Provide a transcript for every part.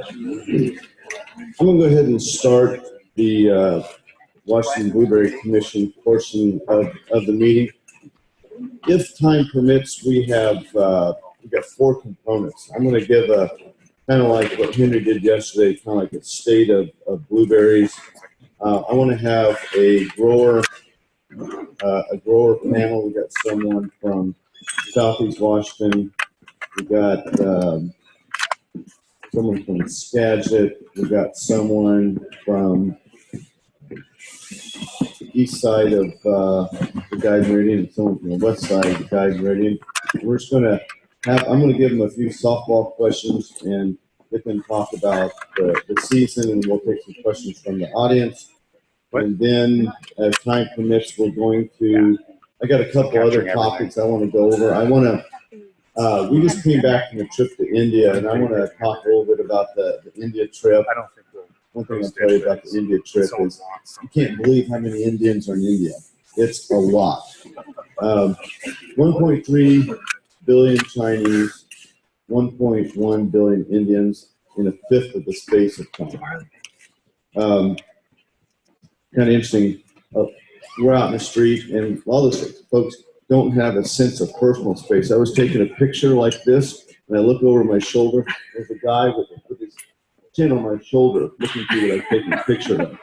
I'm going to go ahead and start the Washington Blueberry Commission portion of the meeting. If time permits, we've got 4 components. I'm going to give a kind of like what Henry did yesterday, kind of like a state of blueberries. I want to have a grower panel. We got someone from Southeast Washington. We got someone from Skagit. We got someone from the east side of the Guide Meridian, and someone from the west side of the Guide Meridian. We're just going to I'm going to give them a few softball questions and get them talk about the season, and we'll take some questions from the audience. And then, as time permits, we're going to. I got a couple other topics I want to go over. I want to. We just came back from a trip to India, and I want to talk a little bit about the India trip. I don't think one thing I'll tell you about the India trip is you can't believe how many Indians are in India. It's a lot. 1.3 billion Chinese, 1.1 billion Indians in a fifth of the space of time. Kind of interesting. We're out in the street, and a lot of those folks don't have a sense of personal space. I was taking a picture like this, and I look over my shoulder. There's a guy with his chin on my shoulder looking through what I'm taking a picture of.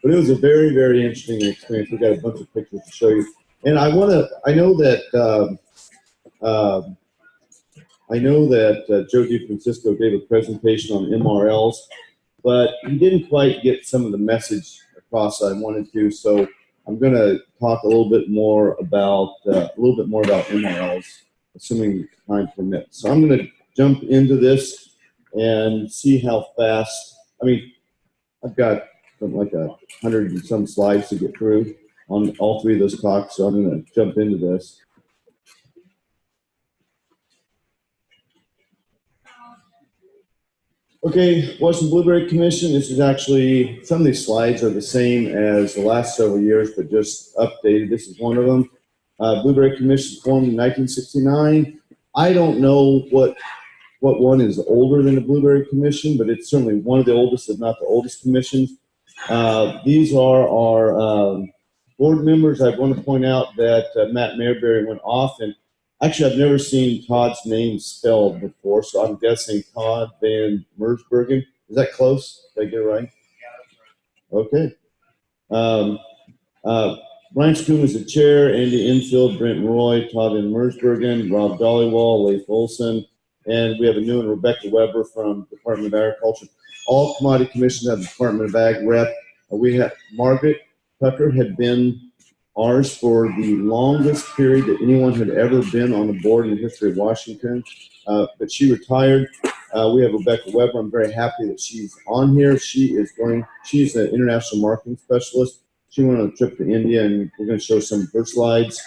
But it was a very, very interesting experience. We got a bunch of pictures to show you. And I know that Joe DeFrancisco gave a presentation on MRLs, but he didn't quite get some of the message across I wanted to. So I'm going to talk a little bit more about MRLs, assuming time permits. So I'm going to jump into this and see how fast. I mean, I've got something like 100 and some slides to get through on all 3 of those talks, so I'm going to jump into this. Okay, Washington Blueberry Commission. This is actually, some of these slides are the same as the last several years, but just updated. This is one of them. Blueberry Commission formed in 1969. I don't know what one is older than the Blueberry Commission, but it's certainly one of the oldest, if not the oldest commissions. These are our board members. I want to point out that Matt Mayberry went off, and actually I've never seen Todd's name spelled before, so I'm guessing Todd Van Mersbergen. Is that close? Did I get it right? Okay. Brian Schoom is the chair, Andy Infield, Brent Roy, Todd Van Mersbergen, Rob Dollywall, Leif Olson, and we have a new one, Rebecca Weber from Department of Agriculture. All commodity commissions have the Department of Ag rep. We have Margaret Tucker had been ours for the longest period that anyone had ever been on the board in the history of Washington, but she retired. We have Rebecca Weber. I'm very happy that she's on here. She's an international marketing specialist. She went on a trip to India, and we're going to show some of her slides.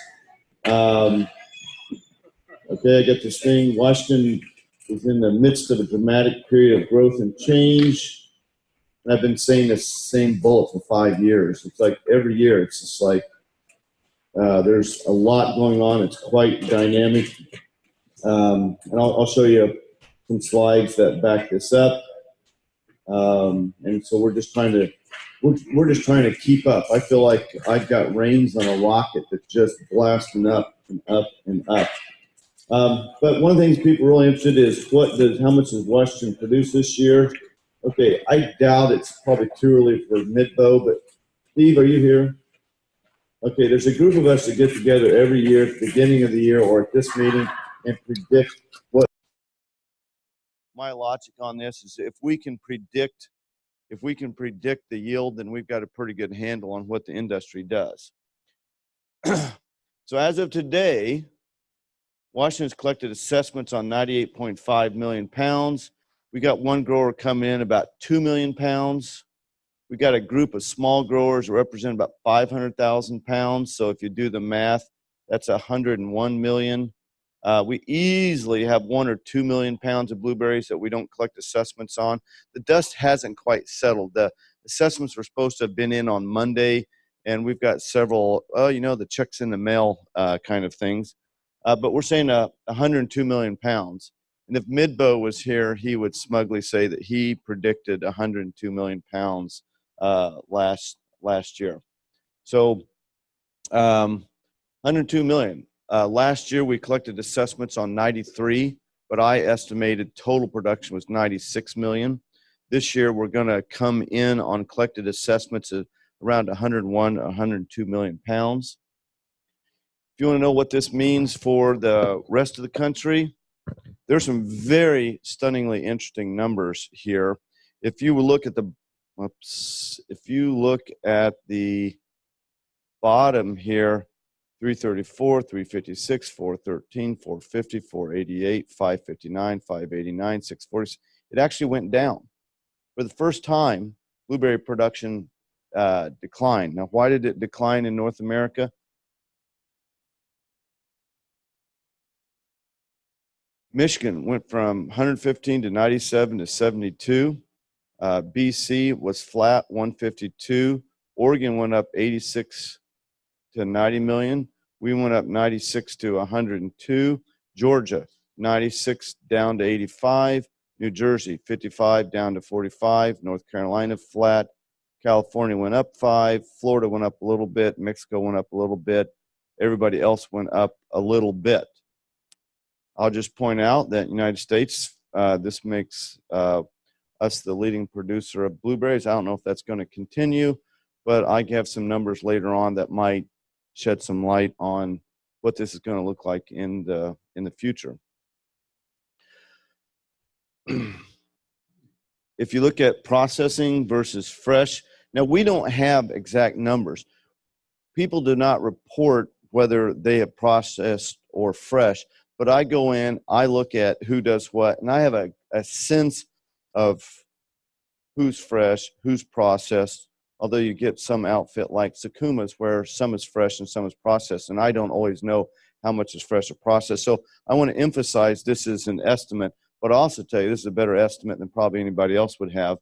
Okay, I got this thing. Washington is in the midst of a dramatic period of growth and change. And I've been saying this same bullet for 5 years. It's like every year, it's just like there's a lot going on. It's quite dynamic. And I'll show you some slides that back this up. And so we're just trying to keep up. I feel like I've got reins on a rocket that's just blasting up and up and up. But one of the things people are really interested in is how much does Washington produce this year? Okay, I doubt it's probably too early for mid-bow, but Steve, are you here? Okay, there's a group of us that get together every year at the beginning of the year or at this meeting and predict what. My logic on this is if we can predict the yield, then we've got a pretty good handle on what the industry does. So as of today, Washington's collected assessments on 98.5 million pounds. We got one grower coming in about 2 million pounds. We got a group of small growers that represent about 500,000 pounds. So if you do the math, that's 101 million. We easily have 1 or 2 million pounds of blueberries that we don't collect assessments on. The dust hasn't quite settled. The assessments were supposed to have been in on Monday, and we've got several, the checks in the mail kind of things. But we're saying 102 million pounds. And if Midbow was here, he would smugly say that he predicted 102 million pounds last year. So 102 million. Last year we collected assessments on 93, but I estimated total production was 96 million. This year we're going to come in on collected assessments of around 101, 102 million pounds. If you want to know what this means for the rest of the country, there's some very stunningly interesting numbers here. If you look at the, if you look at the bottom here, 334, 356, 413, 450, 488, 559, 589, 640. It actually went down. For the first time, blueberry production declined. Now, why did it decline in North America? Michigan went from 115 to 97 to 72. BC was flat, 152. Oregon went up 86 to 90 million. We went up 96 to 102. Georgia, 96 down to 85. New Jersey, 55 down to 45. North Carolina, flat. California went up 5. Florida went up a little bit. Mexico went up a little bit. Everybody else went up a little bit. I'll just point out that United States, this makes us the leading producer of blueberries. I don't know if that's going to continue, but I have some numbers later on that might shed some light on what this is going to look like in the future. If you look at processing versus fresh, now we don't have exact numbers. People do not report whether they have processed or fresh, but I go in, I look at who does what, and I have a sense of who's fresh, who's processed, although you get some outfit like Sakuma's where some is fresh and some is processed, and I don't always know how much is fresh or processed. So I want to emphasize this is an estimate, but I'll also tell you this is a better estimate than probably anybody else would have.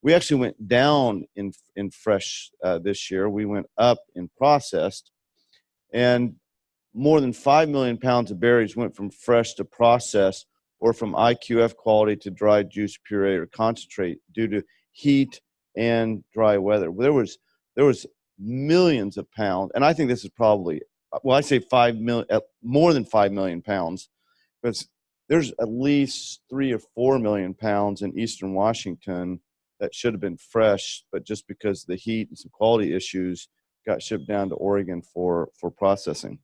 We actually went down in fresh this year. We went up in processed, and more than 5 million pounds of berries went from fresh to processed or from IQF quality to dried juice, puree, or concentrate due to heat and dry weather. There was millions of pounds, and I think this is probably, well, I say 5 million, more than 5 million pounds, because there's at least 3 or 4 million pounds in Eastern Washington that should have been fresh, but just because of the heat and some quality issues, got shipped down to Oregon for processing.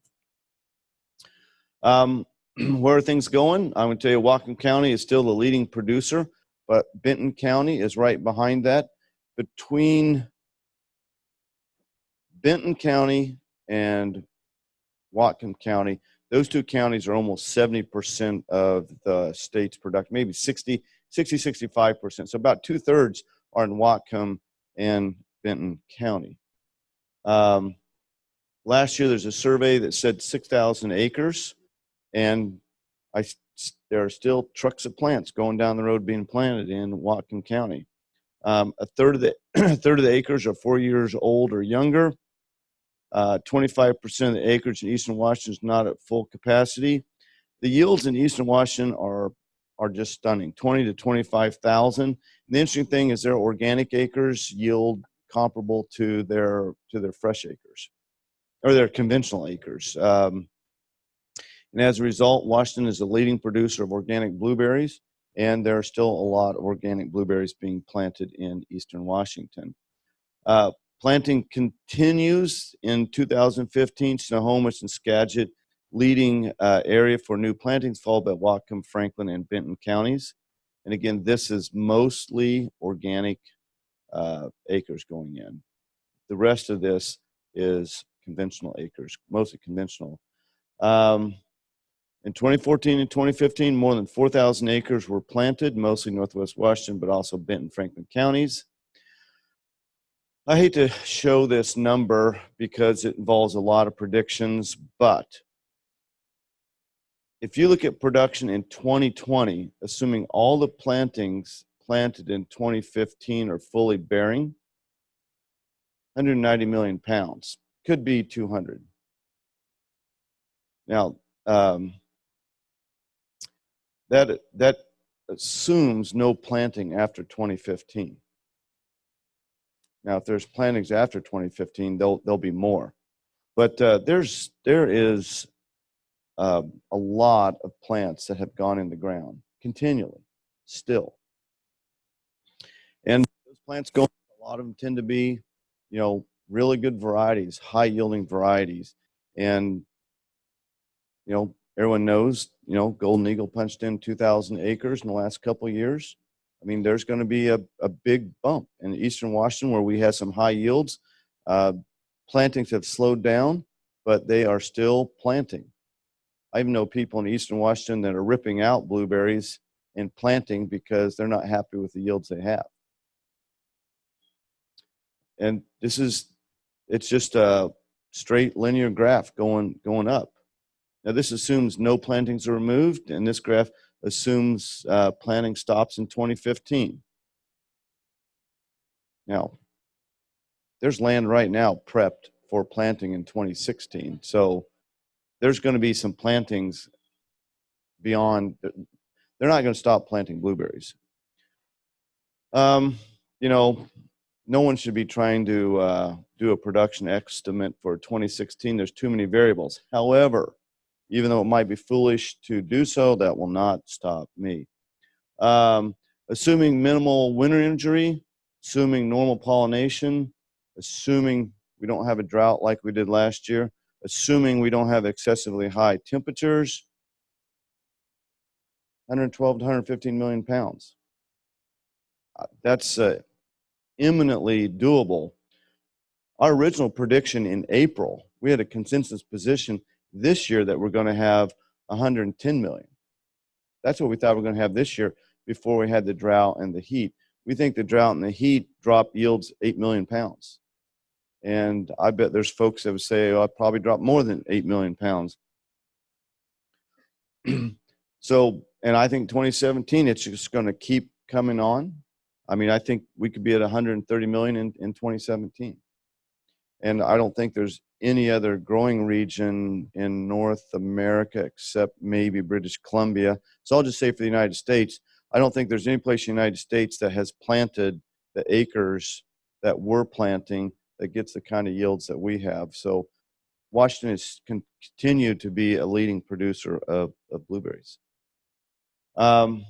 Where are things going? I'm going to tell you, Whatcom County is still the leading producer, but Benton County is right behind that. Between Benton County and Whatcom County, those two counties are almost 70% of the state's production, maybe 60, 65%. So about 2/3 are in Whatcom and Benton County. Last year, there's a survey that said 6,000 acres, and there are still trucks of plants going down the road being planted in Whatcom County. A third of the acres are 4 years old or younger. 25% of the acreage in Eastern Washington is not at full capacity. The yields in Eastern Washington are just stunning, 20 to 25,000. The interesting thing is their organic acres yield comparable to their fresh acres or their conventional acres. And as a result, Washington is the leading producer of organic blueberries, and there are still a lot of organic blueberries being planted in Eastern Washington. Planting continues in 2015. Snohomish and Skagit leading area for new plantings, followed by Whatcom, Franklin, and Benton counties. And again, this is mostly organic acres going in. The rest of this is conventional acres, mostly conventional. In 2014 and 2015, more than 4,000 acres were planted, mostly Northwest Washington, but also Benton, Franklin counties. I hate to show this number because it involves a lot of predictions, but if you look at production in 2020, assuming all the plantings planted in 2015 are fully bearing, 190 million pounds, could be 200. Now, that assumes no planting after 2015. Now, if there's plantings after 2015, there'll be more. But there is a lot of plants that have gone in the ground continually, still. And those plants go, a lot of them tend to be, really good varieties, high yielding varieties. And, everyone knows, Golden Eagle punched in 2,000 acres in the last couple of years. I mean, there's going to be a big bump in Eastern Washington where we have some high yields. Plantings have slowed down, but they are still planting. I even know people in Eastern Washington that are ripping out blueberries and planting because they're not happy with the yields they have. And it's just a straight linear graph going up. Now this assumes no plantings are removed, and this graph assumes planting stops in 2015. Now, there's land right now prepped for planting in 2016. So there's going to be some plantings beyond. They're not going to stop planting blueberries. No one should be trying to do a production estimate for 2016. There's too many variables. However, even though it might be foolish to do so, that will not stop me. Assuming minimal winter injury, assuming normal pollination, assuming we don't have a drought like we did last year, assuming we don't have excessively high temperatures, 112 to 115 million pounds. That's imminently doable. Our original prediction in April, we had a consensus position this year that we're going to have 110 million. That's what we thought we were going to have this year before we had the drought and the heat. We think the drought and the heat dropped yields 8 million pounds. And I bet there's folks that would say, oh, I probably dropped more than 8 million pounds. So, and I think 2017, it's just going to keep coming on. I mean, I think we could be at 130 million in 2017. And I don't think there's any other growing region in North America except maybe British Columbia. So I'll just say for the United States, I don't think there's any place in the United States that has planted the acres that we're planting that gets the kind of yields that we have. So Washington has continued to be a leading producer of blueberries. So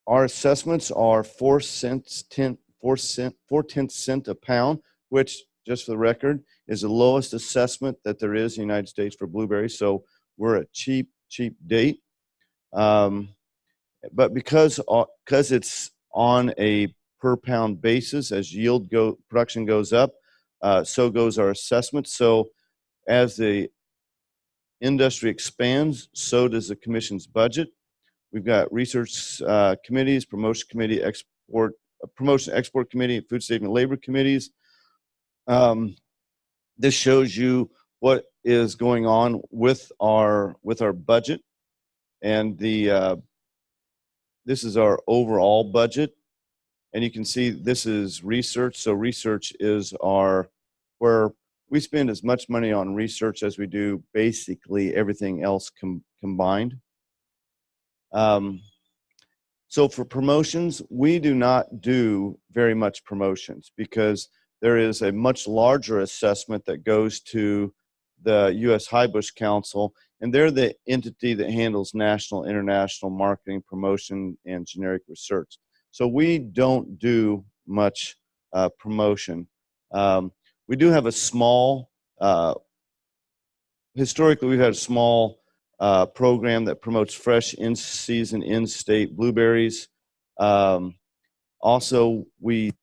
our assessments are 4 4/10 cents a pound, which, just for the record, is the lowest assessment that there is in the United States for blueberries. So we're a cheap date. But because it's on a per pound basis, as production goes up, so goes our assessment. So as the industry expands, so does the commission's budget. We've got research committees, promotion committee, promotion export committee, food safety and labor committees. This shows you what is going on with our budget, and this is our overall budget. And you can see this is research. So research is where we spend as much money on research as we do basically everything else combined. So for promotions, we do not do very much promotions because there is a much larger assessment that goes to the U.S. High Bush Council, and they're the entity that handles national, international marketing, promotion, and generic research. So we don't do much promotion. We do have a small, historically we've had a small program that promotes fresh in-season, in-state blueberries. Also, we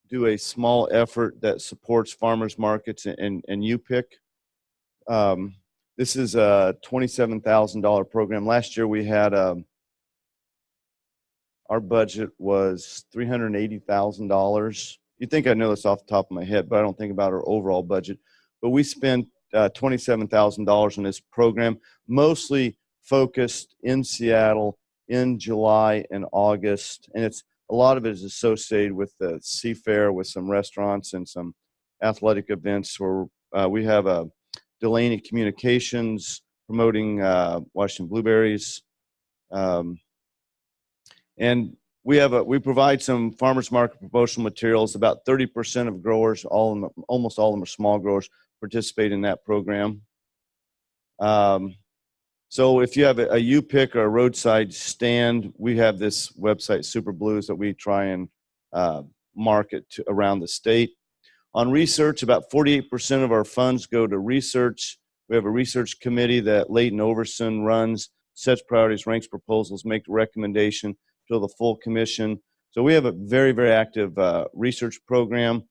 do a small effort that supports farmers markets and U-Pick. This is a $27,000 program. Last year we had our budget was $380,000. You'd think I know this off the top of my head, but I don't think about our overall budget. But we spent $27,000 on this program, mostly focused in Seattle in July and August. And a lot of it is associated with the Seafair, with some restaurants and some athletic events where we have a Delaney Communications promoting Washington blueberries. And we provide some farmers market promotional materials. About 30% of growers, almost all of them are small growers, participate in that program. So if you have a U-pick or a roadside stand, we have this website, Super Blues, that we try and market around the state. On research, about 48% of our funds go to research. We have a research committee that Leighton Overson runs, sets priorities, ranks proposals, makes recommendation to the full commission. So we have a very, very active research program.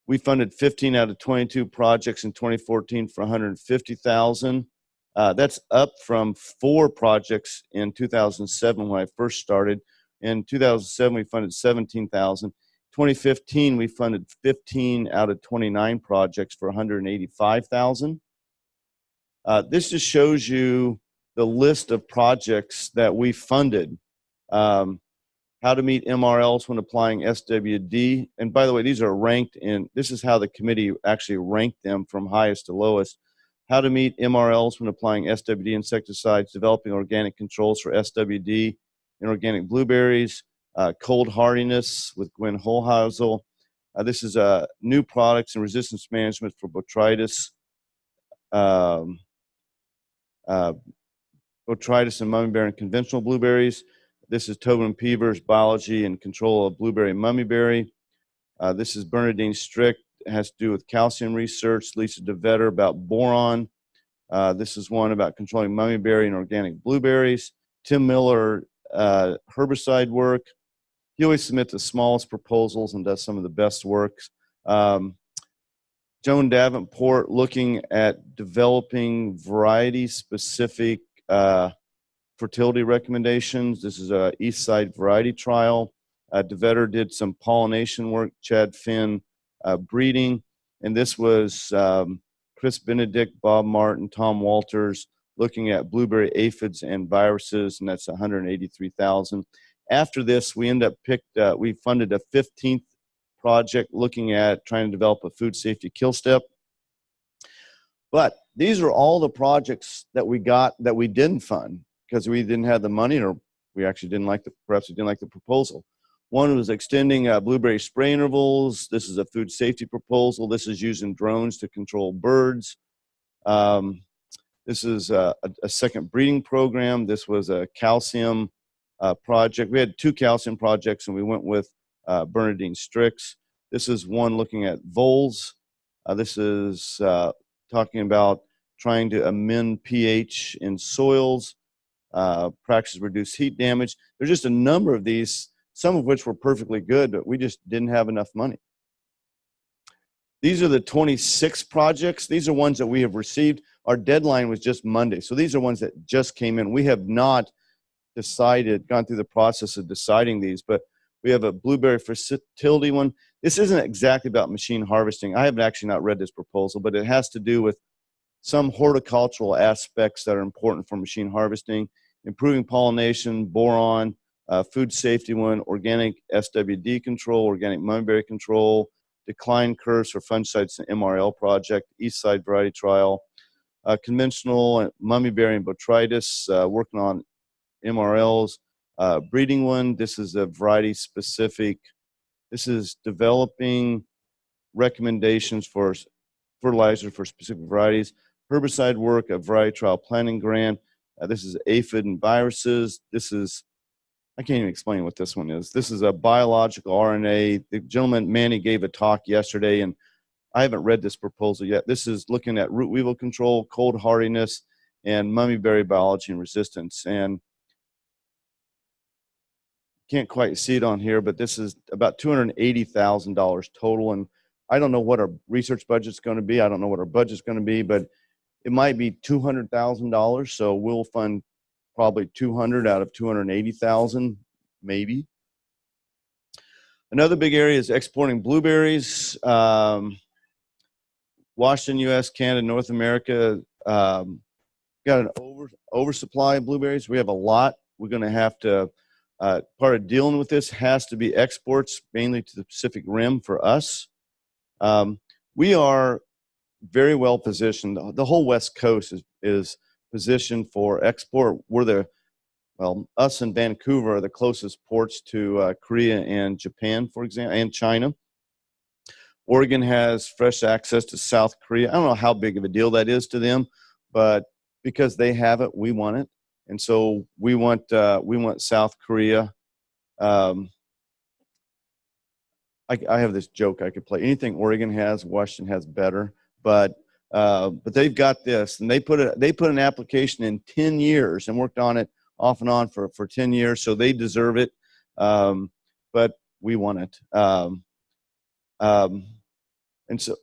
We funded 15 out of 22 projects in 2014 for $150,000. That's up from 4 projects in 2007 when I first started. In 2007, we funded 17,000. 2015, we funded 15 out of 29 projects for 185,000. This just shows you the list of projects that we funded. How to meet MRLs when applying SWD. And by the way, these are ranked in, this is how the committee actually ranked them from highest to lowest. How to meet MRLs when applying SWD insecticides, developing organic controls for SWD and organic blueberries, cold hardiness with Gwen Holhausel. This is new products and resistance management for botrytis, botrytis and mummyberry and conventional blueberries. This is Tobin Peever's biology and control of blueberry mummyberry. This is Bernadine Strick. It has to do with calcium research. Lisa DeVetter about boron. This is one about controlling mummyberry and organic blueberries. Tim Miller, herbicide work. He always submits the smallest proposals and does some of the best works. Joan Davenport looking at developing variety-specific fertility recommendations. This is a East Side variety trial. DeVetter did some pollination work. Chad Finn breeding. And this was Chris Benedict, Bob Martin, Tom Walters looking at blueberry aphids and viruses, and that's 183,000. After this, we we funded a 15th project looking at trying to develop a food safety kill step. But these are all the projects that we got that we didn't fund because we didn't have the money, or we actually didn't like perhaps we didn't like the proposal. One was extending blueberry spray intervals. This is a food safety proposal. This is using drones to control birds. This is a second breeding program. This was a calcium project. We had 2 calcium projects, and we went with Bernadine Strix. This is one looking at voles. This is talking about trying to amend pH in soils, practices reduce heat damage. There's just a number of these, some of which were perfectly good, but we just didn't have enough money. These are the 26 projects. These are ones that we have received. Our deadline was just Monday. So these are ones that just came in. We have not gone through the process of deciding these, but we have a blueberry fertility one. This isn't exactly about machine harvesting. I have actually not read this proposal, but it has to do with some horticultural aspects that are important for machine harvesting, improving pollination, boron, food safety one, organic SWD control, organic mummyberry control, decline curves for fungicides and MRL project, East Side variety trial, conventional mummyberry and botrytis, working on MRLs, breeding one. This is a variety specific. This is developing recommendations for fertilizer for specific varieties, herbicide work, a variety trial planning grant. This is aphid and viruses. This is, I can't even explain what this one is. This is a biological RNA. The gentleman, Manny, gave a talk yesterday, and I haven't read this proposal yet. This is looking at root weevil control, cold hardiness, and mummyberry biology and resistance. And can't quite see it on here, but this is about $280,000 total. And I don't know what our research budget's going to be. I don't know what our budget's going to be, but it might be $200,000. So we'll fund probably 200 out of 280,000, maybe. Another big area is exporting blueberries. Washington, U.S., Canada, North America got an oversupply of blueberries. We have a lot. We're going to have to, part of dealing with this has to be exports, mainly to the Pacific Rim for us. We are very well positioned. The whole West Coast is positioned for export. Well, us in Vancouver are the closest ports to Korea and Japan, for example, and China. Oregon has fresh access to South Korea. I don't know how big of a deal that is to them, but because they have it, we want it, and so we want South Korea. I have this joke I could play. Anything Oregon has, Washington has better. But they've got this, and they put an application in 10 years and worked on it off and on for 10 years, so they deserve it. But we want it. And so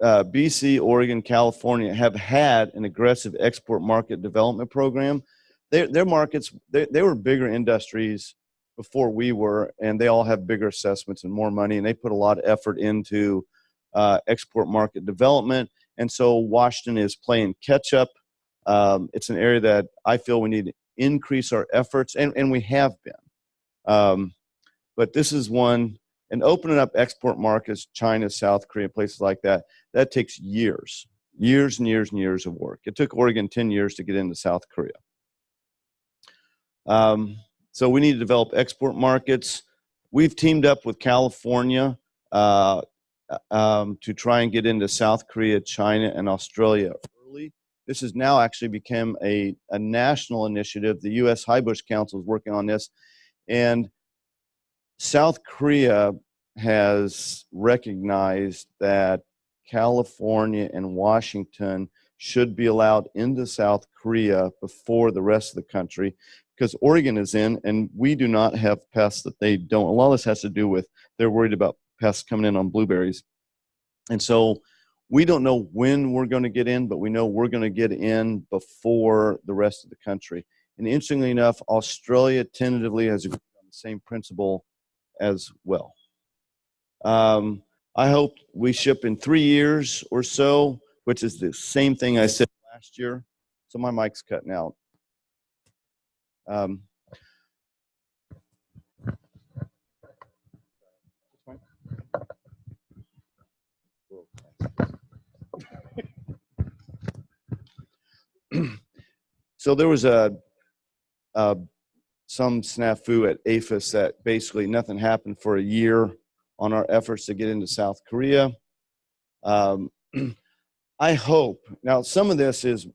BC, Oregon, California have had an aggressive export market development program. Their markets, they were bigger industries before we were, and they all have bigger assessments and more money, and they put a lot of effort into export market development. And so Washington is playing catch up. It's an area that I feel we need to increase our efforts, and we have been. But this is one, and opening up export markets, China, South Korea, places like that, that takes years and years and years of work. It took Oregon 10 years to get into South Korea. So we need to develop export markets. We've teamed up with California to try and get into South Korea, China, and Australia early. This has now actually become a national initiative. The U.S. High-Bush Council is working on this. And South Korea has recognized that California and Washington should be allowed into South Korea before the rest of the country, because Oregon is in, and we do not have pests that they don't. A lot of this has to do with they're worried about pests coming in on blueberries. And so we don't know when we're going to get in, but we know we're going to get in before the rest of the country. And interestingly enough, Australia tentatively has agreed on the same principle as well. I hope we ship in 3 years or so, which is the same thing I said last year. So my mic's cutting out. So there was some snafu at APHIS that basically nothing happened for a year on our efforts to get into South Korea. I hope, now some of this is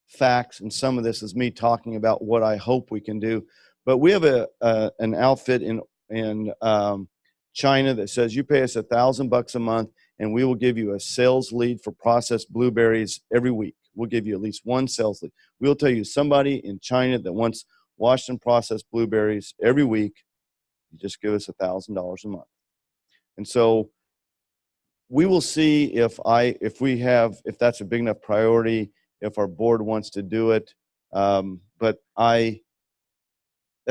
facts and some of this is me talking about what I hope we can do, but we have an outfit in China that says you pay us $1,000 a month and we will give you a sales lead for processed blueberries every week. We'll give you at least one sales lead. We'll tell you somebody in China that wants Washington processed blueberries every week. You just give us $1,000 a month. And so we will see if that's a big enough priority, if our board wants to do it. But that's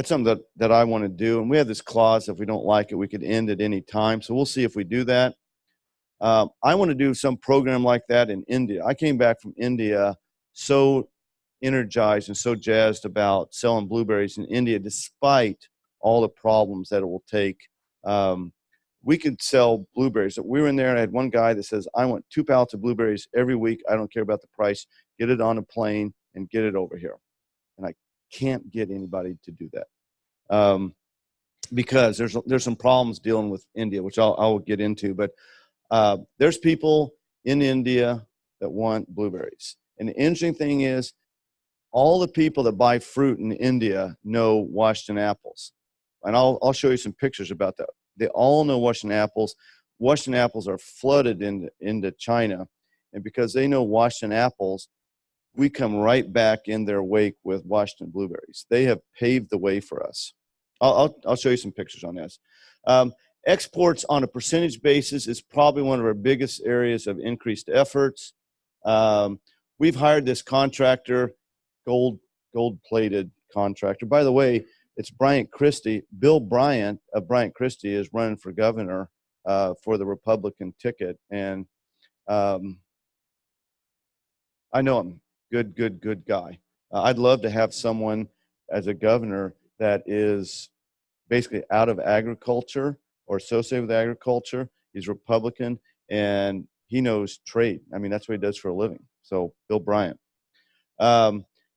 something that I want to do. And we have this clause, if we don't like it, we could end at any time. So we'll see if we do that. I want to do some program like that in India. I came back from India so energized and so jazzed about selling blueberries in India, despite all the problems that it will take. We could sell blueberries. We were in there and I had one guy that says, I want 2 pallets of blueberries every week. I don't care about the price. Get it on a plane and get it over here. And I can't get anybody to do that because there's some problems dealing with India, which I'll get into. But there's people in India that want blueberries. And the interesting thing is, all the people that buy fruit in India know Washington apples. And I'll show you some pictures about that. They all know Washington apples. Washington apples are flooded into China. And because they know Washington apples, we come right back in their wake with Washington blueberries. They have paved the way for us. I'll show you some pictures on this. Exports on a percentage basis is probably one of our biggest areas of increased efforts. We've hired this contractor, gold-plated contractor. By the way, it's Bryant Christie. Bill Bryant of Bryant Christie is running for governor for the Republican ticket. And I know him. Good guy. I'd love to have someone as a governor that is basically out of agriculture or associated with agriculture. He's Republican and he knows trade. I mean, that's what he does for a living. So Bill Bryant.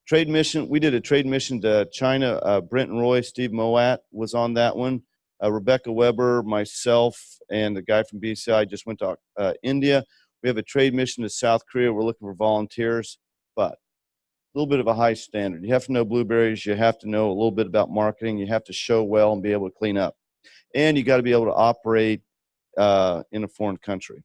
Trade mission, we did a trade mission to China. Brent and Roy, Steve Moat was on that one. Rebecca Weber, myself, and the guy from BCI just went to India. We have a trade mission to South Korea. We're looking for volunteers, but a little bit of a high standard. You have to know blueberries. You have to know a little bit about marketing. You have to show well and be able to clean up. And you got to be able to operate in a foreign country.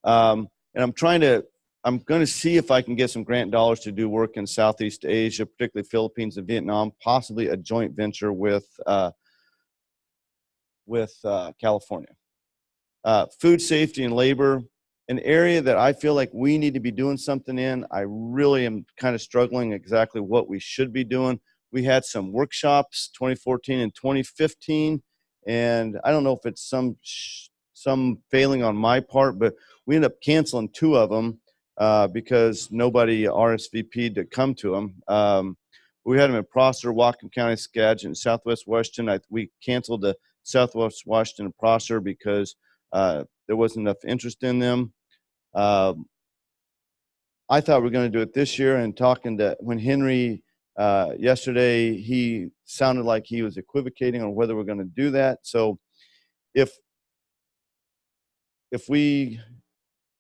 And I'm going to see if I can get some grant dollars to do work in Southeast Asia, particularly Philippines and Vietnam, possibly a joint venture with California. Food safety and labor, an area that I feel like we need to be doing something in. I really am kind of struggling exactly what we should be doing. We had some workshops 2014 and 2015, and I don't know if it's some failing on my part, but we ended up canceling 2 of them because nobody RSVP'd to come to them. We had them in Prosser, Whatcom County, Skagit, and Southwest Washington. We canceled the Southwest Washington and Prosser because there wasn't enough interest in them. I thought we were going to do it this year, and talking to when Henry yesterday, he sounded like he was equivocating on whether we're going to do that. So if we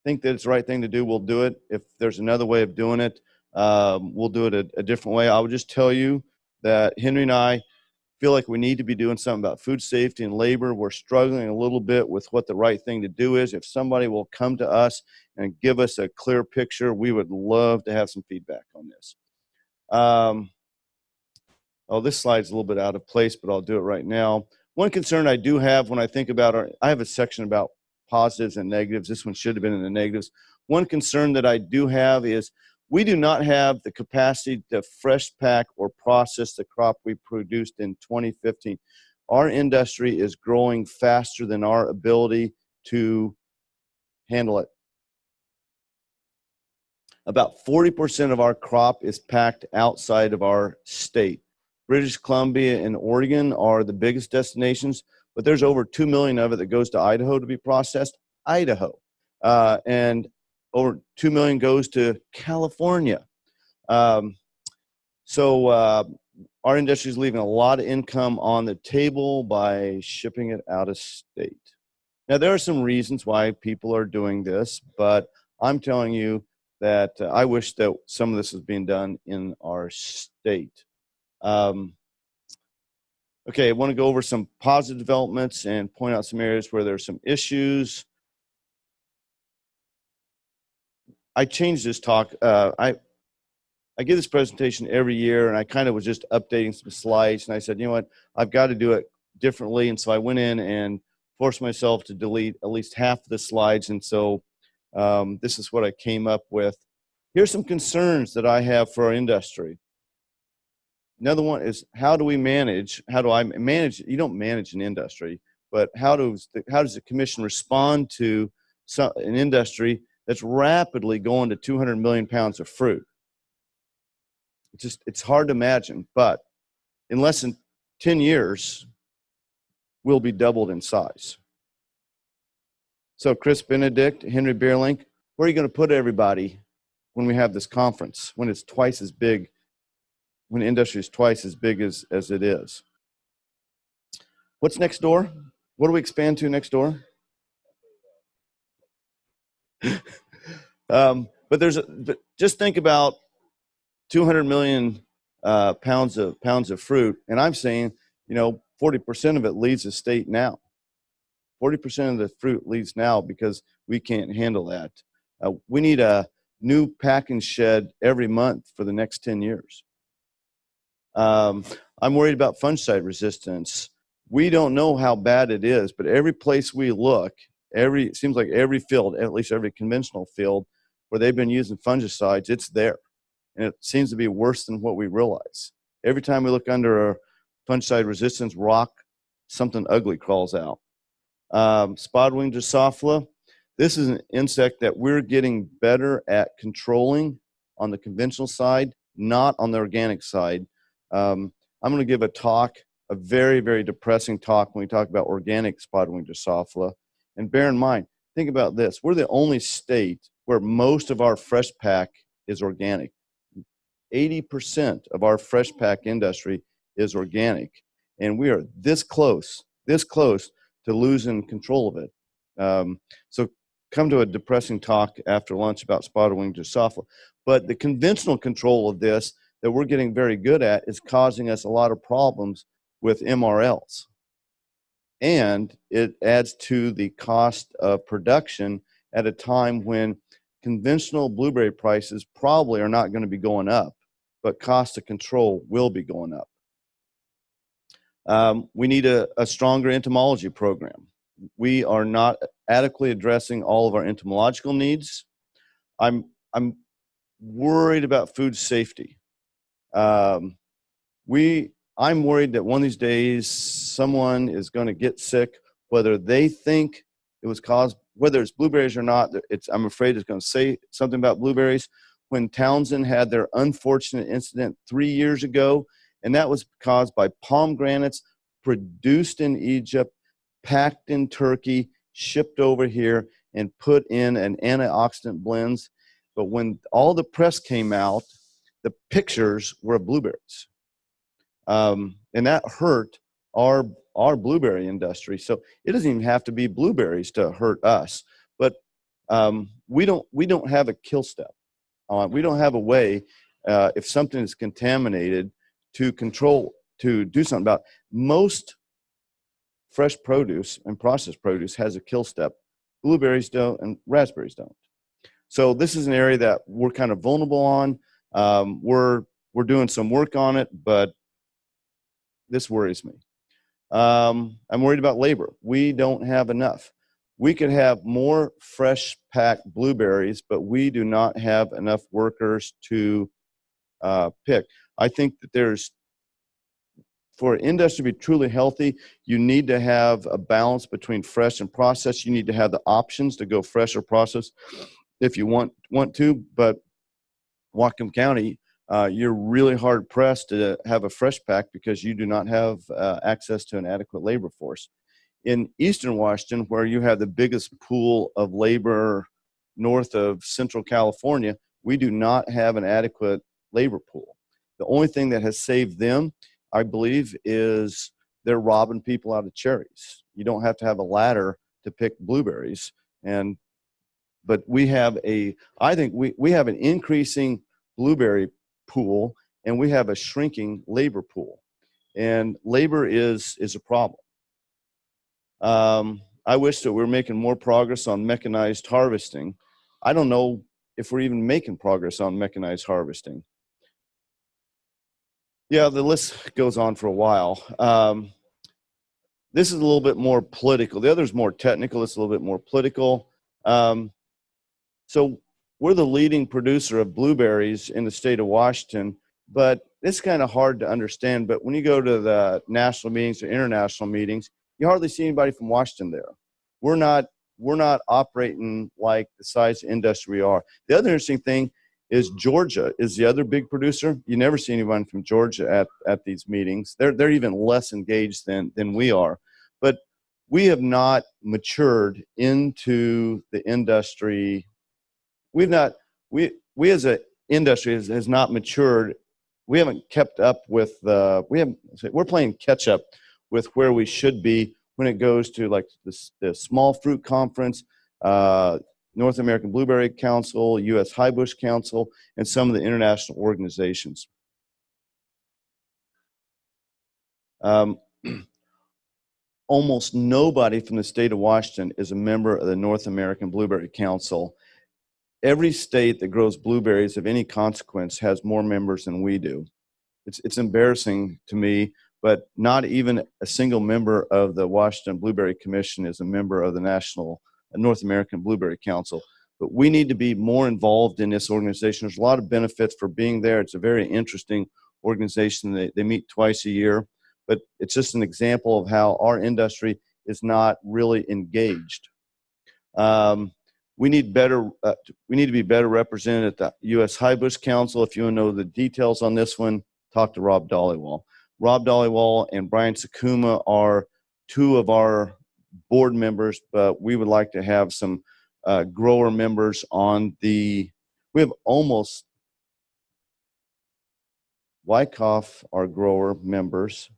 think that it's the right thing to do, we'll do it. If there's another way of doing it, we'll do it a different way. I would just tell you that Henry and I feel like we need to be doing something about food safety and labor. We're struggling a little bit with what the right thing to do is. If somebody will come to us and give us a clear picture, we would love to have some feedback on this. This slide's a little bit out of place, but I'll do it right now. One concern I do have when I think about I have a section about positives and negatives. This one should have been in the negatives. One concern that I do have is we do not have the capacity to fresh pack or process the crop we produced in 2015. Our industry is growing faster than our ability to handle it. About 40% of our crop is packed outside of our state. British Columbia and Oregon are the biggest destinations, but there's over 2 million of it that goes to Idaho to be processed. Idaho. And over 2 million goes to California. So our industry is leaving a lot of income on the table by shipping it out of state. Now, there are some reasons why people are doing this, but I'm telling you that I wish that some of this was being done in our state. Okay, I want to go over some positive developments and point out some areas where there's some issues. I changed this talk. I give this presentation every year, and I kind of was just updating some slides, and I said, you know what, I've got to do it differently, and so I went in and forced myself to delete at least half of the slides, and so this is what I came up with. Here's some concerns that I have for our industry. Another one is, how do I manage? You don't manage an industry, but how does the commission respond to an industry that's rapidly going to 200 million pounds of fruit? It's hard to imagine, but in less than 10 years, we'll be doubled in size. So Chris Benedict, Henry Beerlink, where are you going to put everybody when we have this conference, when it's twice as big, when the industry is twice as big as it is? What's next door? What do we expand to next door? But just think about 200 million pounds of fruit, and I'm saying, 40% of it leaves the state now. 40% of the fruit leaves now because we can't handle that. We need a new packing shed every month for the next 10 years. I'm worried about fungicide resistance. We don't know how bad it is, but every place we look, it seems like every field, at least every conventional field where they've been using fungicides, it's there. And it seems to be worse than what we realize. Every time we look under a fungicide resistance rock, something ugly crawls out. Spotted-winged Drosophila. This is an insect that we're getting better at controlling on the conventional side, not on the organic side. I'm going to give a a very, very depressing talk when we talk about organic spotted-winged Drosophila. And bear in mind, think about this. We're the only state where most of our fresh pack is organic. 80% of our fresh pack industry is organic. And we are this close to losing control of it. So come to a depressing talk after lunch about spotted wing Drosophila. But the conventional control of this that we're getting very good at is causing us a lot of problems with MRLs. And it adds to the cost of production at a time when conventional blueberry prices probably are not going to be going up, but cost of control will be going up. We need a stronger entomology program. We are not adequately addressing all of our entomological needs. I'm worried about food safety. I'm worried that one of these days someone is going to get sick, whether they think it was caused, whether it's blueberries or not. I'm afraid it's going to say something about blueberries. When Townsend had their unfortunate incident 3 years ago, and that was caused by pomegranates produced in Egypt, packed in Turkey, shipped over here, and put in an antioxidant blends. But when all the press came out, the pictures were of blueberries. And that hurt our blueberry industry. So it doesn't even have to be blueberries to hurt us. But we don't have a kill step. We don't have a way, if something is contaminated, to do something about it. Most fresh produce and processed produce has a kill step. Blueberries don't, and raspberries don't. So this is an area that we're kind of vulnerable on. We're doing some work on it, but this worries me. I'm worried about labor. We don't have enough. We could have more fresh packed blueberries, but we do not have enough workers to pick. I think that for industry to be truly healthy, you need to have a balance between fresh and processed. You need to have the options to go fresh or processed if you want to. But Whatcom County, you're really hard pressed to have a fresh pack because you do not have access to an adequate labor force. In Eastern Washington, where you have the biggest pool of labor north of Central California, we do not have an adequate labor pool. The only thing that has saved them, I believe, is they're robbing people out of cherries. You don't have to have a ladder to pick blueberries. But we have I think we have an increasing blueberry pool, and we have a shrinking labor pool. And labor is a problem. I wish that we're making more progress on mechanized harvesting. I don't know if we're even making progress on mechanized harvesting. Yeah, the list goes on for a while. This is a little bit more political. The other is more technical. It's a little bit more political. So we're the leading producer of blueberries in the state of Washington, but it's kind of hard to understand. But when you go to the national meetings or international meetings, you hardly see anybody from Washington there. We're not operating like the size industry we are. The other interesting thing is Georgia is the other big producer. You never see anyone from Georgia at these meetings. They're even less engaged than we are. But we have not matured into the industry. We as an industry has not matured. We haven't kept up with we're playing catch up with where we should be when it goes to like the Small Fruit Conference, North American Blueberry Council, U.S. High Bush Council, and some of the international organizations. Almost nobody from the state of Washington is a member of the North American Blueberry Council. Every state that grows blueberries of any consequence has more members than we do. It's embarrassing to me, but not even a single member of the Washington Blueberry Commission is a member of the North American Blueberry Council. But we need to be more involved in this organization. There's a lot of benefits for being there. It's a very interesting organization. They meet twice a year, but it's just an example of how our industry is not really engaged. We need to be better represented at the U.S. High Bush Council. If you want to know the details on this one, talk to Rob Dollywall. Rob Dollywall and Brian Sakuma are two of our board members, but we would like to have some grower members on the, we have almost Wyckoff are grower members.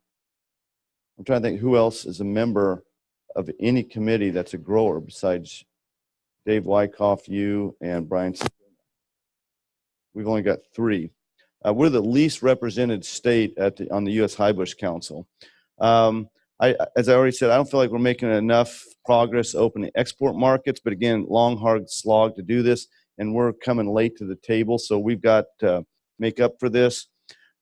I'm trying to think who else is a member of any committee that's a grower besides Dave Wyckoff, you, and Brian. We've only got 3. We're the least represented state on the U.S. High-Bush Council. As I already said, I don't feel like we're making enough progress opening export markets, but again, long, hard slog to do this, and we're coming late to the table, so we've got to make up for this.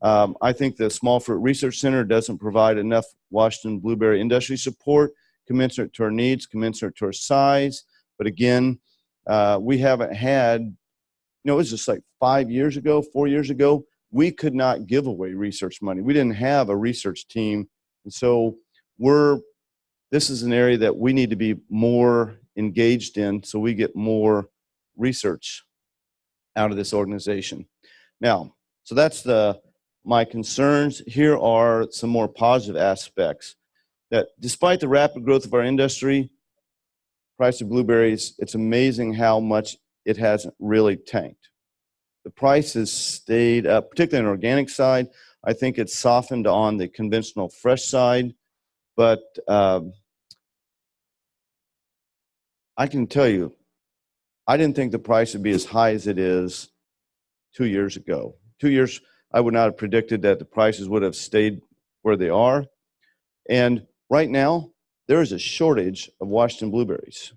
I think the Small Fruit Research Center doesn't provide enough Washington blueberry industry support, commensurate to our needs, commensurate to our size, but again, we haven't had, it was just like 5 years ago, 4 years ago, we could not give away research money. We didn't have a research team. And so this is an area that we need to be more engaged in so we get more research out of this organization. Now, so that's my concerns. Here are some more positive aspects. That despite the rapid growth of our industry, price of blueberries, it's amazing how much it hasn't really tanked. The price has stayed up, particularly on the organic side. I think it's softened on the conventional fresh side, but I can tell you, I didn't think the price would be as high as it is 2 years ago. 2 years, I would not have predicted that the prices would have stayed where they are. And right now, there is a shortage of Washington blueberries.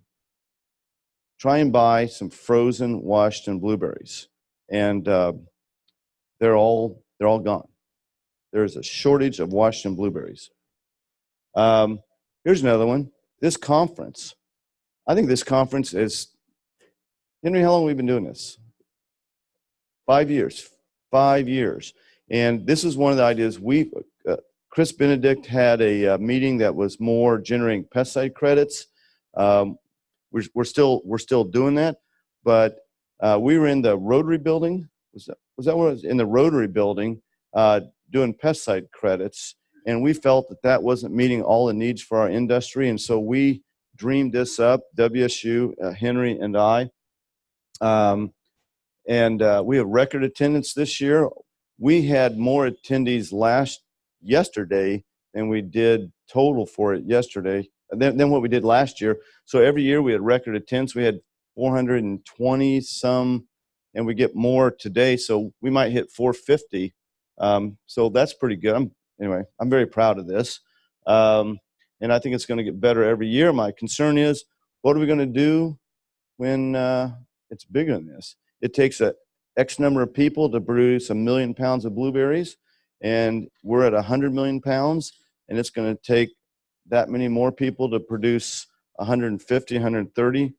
Try and buy some frozen Washington blueberries, and they're all gone. There is a shortage of Washington blueberries. Here's another one. This conference. I think this conference is, Henry, how long have we been doing this? 5 years. 5 years. And this is one of the ideas. Chris Benedict had a meeting that was more generating pesticide credits. We're still doing that, but we were in the Rotary building. Was that what it was? In the Rotary building doing pesticide credits, and we felt that wasn't meeting all the needs for our industry, and so we dreamed this up. WSU, Henry, and I, we have record attendance this year. We had more attendees yesterday than we did total for it yesterday than what we did last year. So every year we had record attendance. We had 420 some, and we get more today. So we might hit 450. So that's pretty good. I'm very proud of this. And I think it's going to get better every year. My concern is, what are we going to do when it's bigger than this? It takes a X number of people to produce 1 million pounds of blueberries, and we're at 100 million pounds, and it's going to take that many more people to produce 150, 130,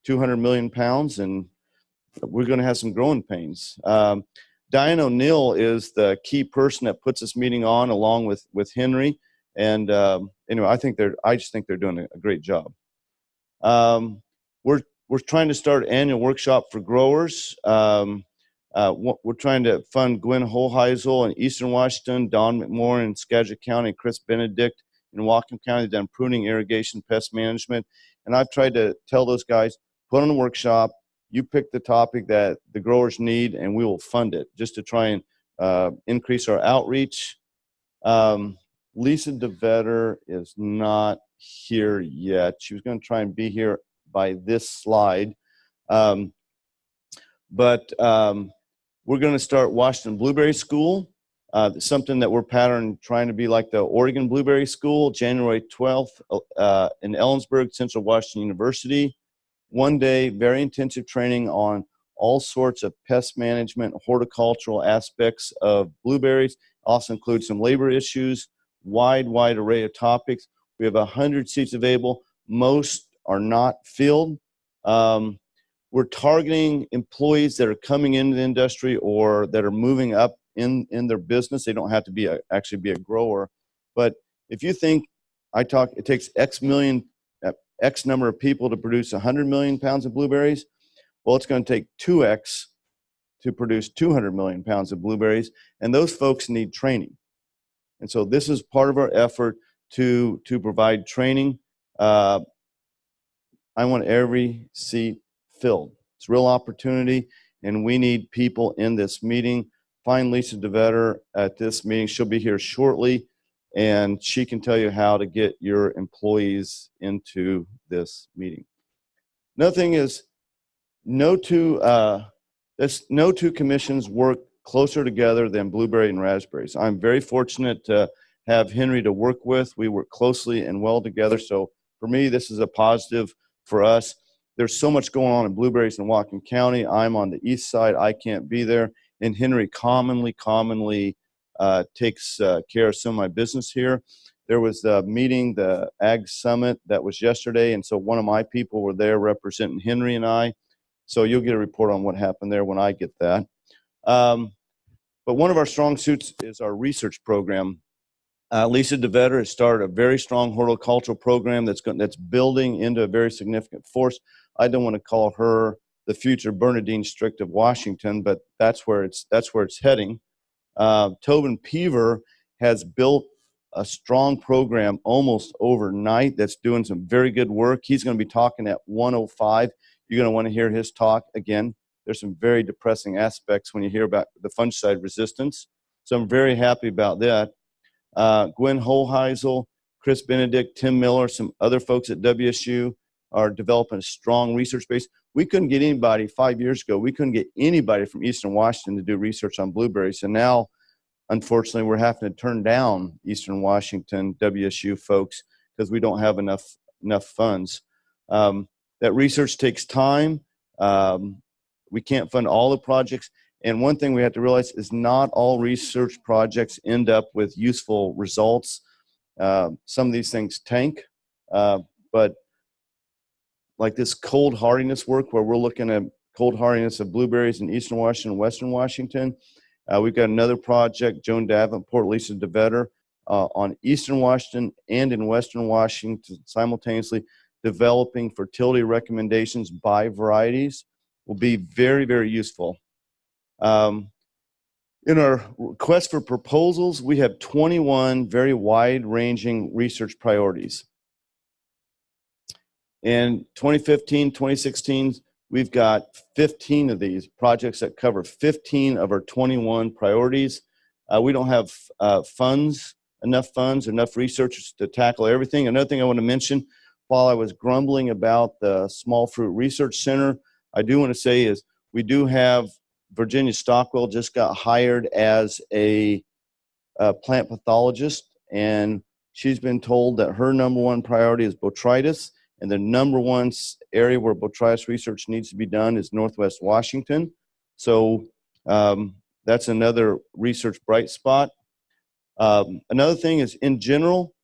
200 million pounds, and we're going to have some growing pains. Diane O'Neill is the key person that puts this meeting on, along with Henry, and anyway, I just think they're doing a great job. We're trying to start an annual workshop for growers. We're trying to fund Gwen Holheisel in Eastern Washington, Don McMorrin in Skagit County, Chris Benedict in Whatcom County, done pruning, irrigation, pest management. And I've tried to tell those guys, put on a workshop, you pick the topic that the growers need, and we will fund it, just to try and increase our outreach. Lisa DeVetter is not here yet. She was going to try and be here by this slide. But we're going to start Washington Blueberry School, something that we're patterned trying to be like the Oregon Blueberry School, January 12th in Ellensburg, Central Washington University. 1 day, very intensive training on all sorts of pest management, horticultural aspects of blueberries. Also includes some labor issues, wide array of topics. We have 100 seats available. Most are not filled. We're targeting employees that are coming into the industry or that are moving up in their business. They don't have to actually be a grower. But if you think, it takes X number of people to produce 100 million pounds of blueberries, well, it's going to take 2X to produce 200 million pounds of blueberries, and those folks need training. And so this is part of our effort to provide training. Uh, I want every seat filled. It's a real opportunity, and we need people in this meeting. Find Lisa DeVetter at this meeting. She'll be here shortly, and she can tell you how to get your employees into this meeting. Another thing is, no two commissions work closer together than Blueberry and Raspberries. I'm very fortunate to have Henry to work with. We work closely and well together. So for me, this is a positive for us. There's so much going on in Blueberries in Whatcom County. I'm on the east side. I can't be there. And Henry commonly takes care of some of my business here. There was a meeting, the Ag Summit, that was yesterday. And so one of my people were there representing Henry and I. So you'll get a report on what happened there when I get that. But one of our strong suits is our research program. Lisa DeVetter has started a very strong horticultural program that's building into a very significant force. I don't want to call her the future Bernadine Strict of Washington, but that's where it's heading. Tobin Peaver has built a strong program almost overnight that's doing some very good work. He's going to be talking at 1:05. You're going to want to hear his talk. Again, there's some very depressing aspects when you hear about the fungicide resistance. So I'm very happy about that. Gwen Holheisel, Chris Benedict, Tim Miller, some other folks at WSU are developing a strong research base. We couldn't get anybody 5 years ago. We couldn't get anybody from Eastern Washington to do research on blueberries. And now, unfortunately, we're having to turn down Eastern Washington WSU folks because we don't have enough funds. That research takes time. We can't fund all the projects. And one thing we have to realize is not all research projects end up with useful results. Some of these things tank, but like this cold hardiness work where we're looking at cold hardiness of blueberries in Eastern Washington and Western Washington. We've got another project, Joan Davenport, Lisa DeVetter, on Eastern Washington and in Western Washington simultaneously developing fertility recommendations by varieties will be very, very useful. In our request for proposals, we have 21 very wide-ranging research priorities. In 2015, 2016, we've got 15 of these projects that cover 15 of our 21 priorities. We don't have enough researchers to tackle everything. Another thing I want to mention, while I was grumbling about the Small Fruit Research Center, I do want to say is we do have Virginia Stockwell just got hired as a plant pathologist, and she's been told that her number one priority is botrytis, and the number one area where botrytis research needs to be done is Northwest Washington. So that's another research bright spot. Another thing is, in general,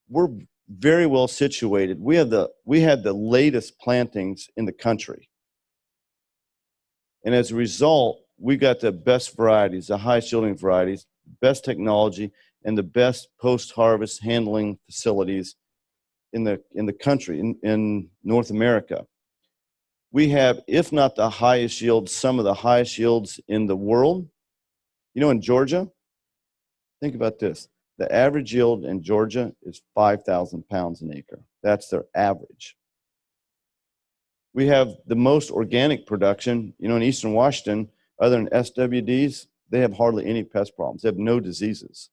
we're very well situated. We had the latest plantings in the country. And as a result, we got the best varieties, the highest yielding varieties, best technology, and the best post-harvest handling facilities in the country, in North America. We have, if not the highest yields, some of the highest yields in the world. You know, in Georgia, think about this. The average yield in Georgia is 5,000 pounds an acre. That's their average. We have the most organic production, you know, in Eastern Washington, other than SWDs, they have hardly any pest problems. They have no diseases.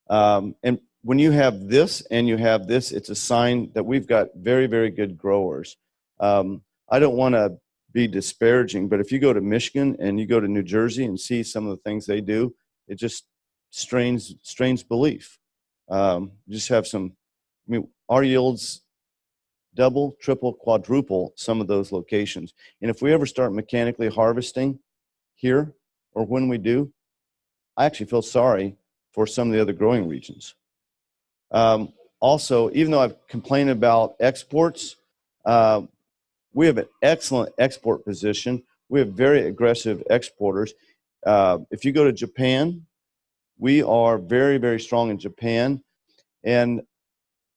And when you have this and you have this, it's a sign that we've got very, very good growers. I don't want to be disparaging, but if you go to Michigan and you go to New Jersey and see some of the things they do, it just strains belief. Just have some, I mean, our yields double, triple, quadruple some of those locations. And if we ever start mechanically harvesting here, or when we do, I actually feel sorry for some of the other growing regions. Also, even though I've complained about exports, we have an excellent export position. We have very aggressive exporters. If you go to Japan, we are very, very strong in Japan. And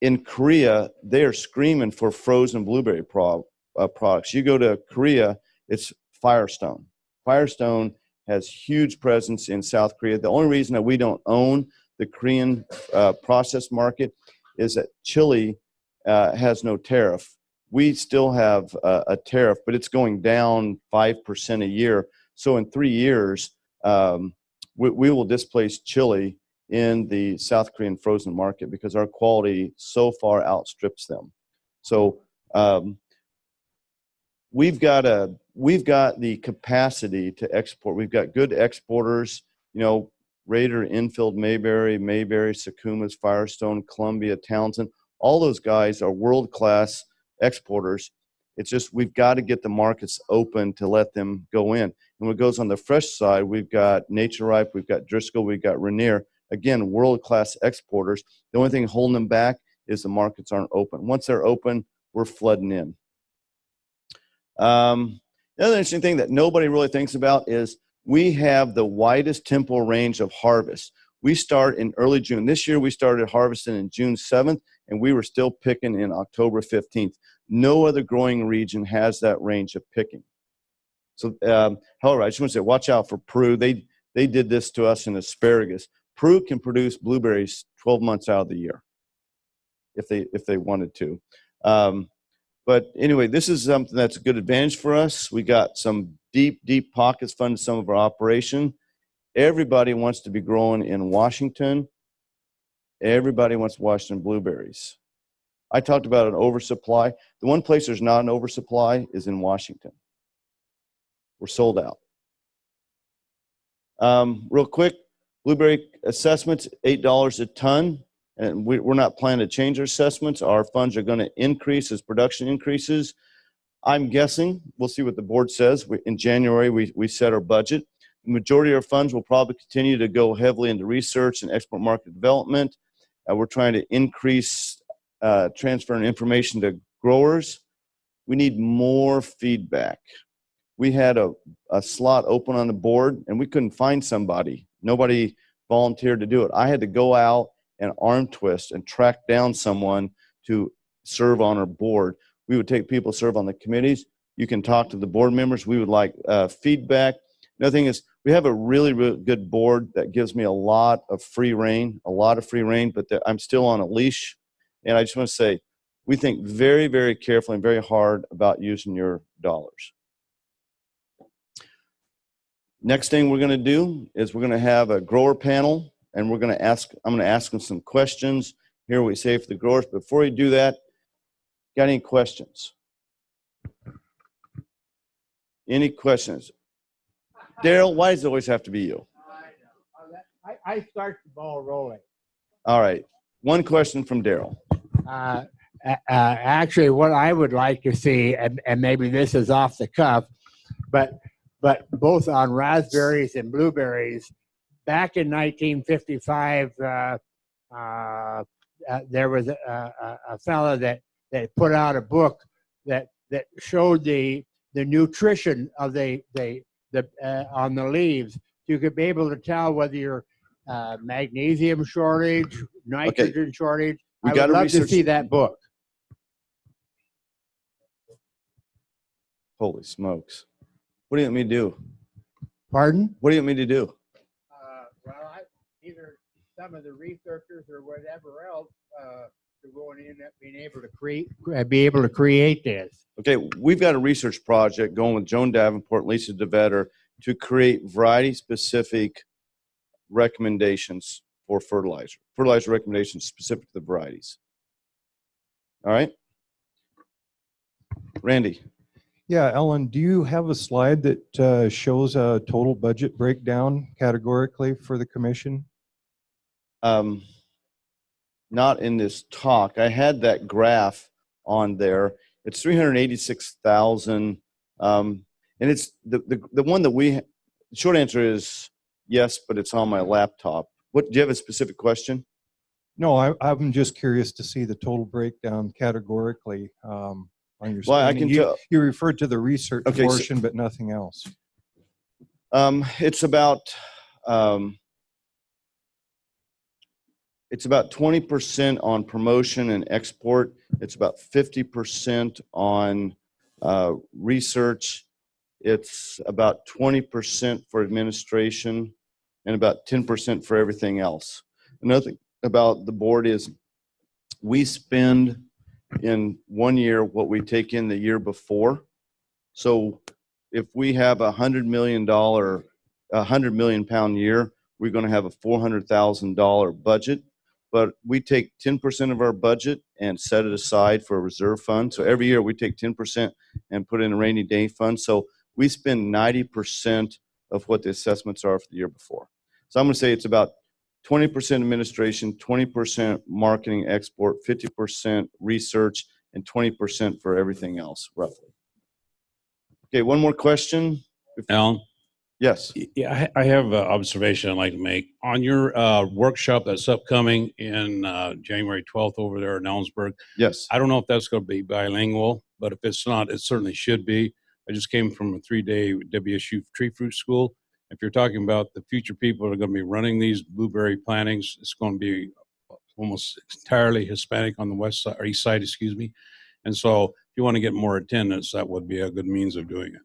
in Korea, they are screaming for frozen blueberry products. You go to Korea, it's Firestone. Firestone has huge presence in South Korea. The only reason that we don't own the Korean processed market is that Chile has no tariff. We still have a tariff, but it's going down 5% a year. So in 3 years, we will displace Chile in the South Korean frozen market because our quality so far outstrips them. So we've got the capacity to export. We've got good exporters, you know, Raider, Infield, Mayberry, Sakumas, Firestone, Columbia, Townsend. All those guys are world-class exporters. It's just we've got to get the markets open to let them go in. And when it goes on the fresh side, we've got Nature Ripe, we've got Driscoll, we've got Rainier. Again, world-class exporters. The only thing holding them back is the markets aren't open. Once they're open, we're flooding in. The other interesting thing that nobody really thinks about is we have the widest temporal range of harvest. We start in early June. This year we started harvesting in June 7th, and we were still picking in October 15th. No other growing region has that range of picking. So, however, I just want to say, watch out for Peru. They did this to us in asparagus. Peru can produce blueberries 12 months out of the year if they wanted to. But anyway, this is something that's a good advantage for us. We got some deep pockets funding some of our operation. Everybody wants to be growing in Washington. Everybody wants Washington blueberries. I talked about an oversupply. The one place there's not an oversupply is in Washington. We're sold out. Real quick, blueberry assessments, $8 a ton. And we're not planning to change our assessments. Our funds are going to increase as production increases. I'm guessing, we'll see what the board says. In January, we set our budget. The majority of our funds will probably continue to go heavily into research and export market development. We're trying to increase transferring information to growers. We need more feedback. We had a slot open on the board, and we couldn't find somebody. Nobody volunteered to do it. I had to go out and arm twist and track down someone to serve on our board. We would take people to serve on the committees. You can talk to the board members. We would like feedback. Another thing is we have a really good board that gives me a lot of free reign, but I'm still on a leash. And I just want to say, we think very, very carefully and very hard about using your dollars. Next thing we're going to do is we're going to have a grower panel. And I'm going to ask them some questions. Here we say for the growers. Before we do that, got any questions? Any questions? Daryl, why does it always have to be you? I start the ball rolling. All right. One question from Daryl. Actually, what I would like to see, and maybe this is off the cuff, but both on raspberries and blueberries, back in 1955, there was a fellow that put out a book that showed the nutrition of the on the leaves. You could be able to tell whether you're magnesium shortage, nitrogen shortage. I would love to see that book. Holy smokes! What do you want me to do? Pardon? What do you want me to do? Either some of the researchers or whatever else to go in and being able to create this. Okay, we've got a research project going with Joan Davenport and Lisa DeVetter to create variety-specific recommendations for fertilizer recommendations specific to the varieties. All right, Randy. Yeah, Ellen, do you have a slide that shows a total budget breakdown categorically for the commission? Not in this talk. I had that graph on there. It's 386,000, and it's the one that we. The short answer is yes, but it's on my laptop. Do you have a specific question? No, I'm just curious to see the total breakdown categorically on your screen. Well, I can tell. You referred to the research portion, but nothing else. It's about 20% on promotion and export. It's about 50% on research. It's about 20% for administration and about 10% for everything else. Another thing about the board is we spend in 1 year what we take in the year before. So if we have $100 million, £100 million year, we're going to have a $400,000 budget. But we take 10% of our budget and set it aside for a reserve fund. So every year we take 10% and put in a rainy day fund. So we spend 90% of what the assessments are for the year before. So I'm going to say it's about 20% administration, 20% marketing export, 50% research, and 20% for everything else, roughly. Okay, one more question. Alan? Yes. Yeah, I have an observation I'd like to make. On your workshop that's upcoming in January 12th over there in Ellensburg, Yes. I don't know if that's going to be bilingual, but if it's not, it certainly should be. I just came from a 3-day WSU tree fruit school. If you're talking about the future people that are going to be running these blueberry plantings, it's going to be almost entirely Hispanic on the west side or east side, excuse me. And so if you want to get more attendance, that would be a good means of doing it.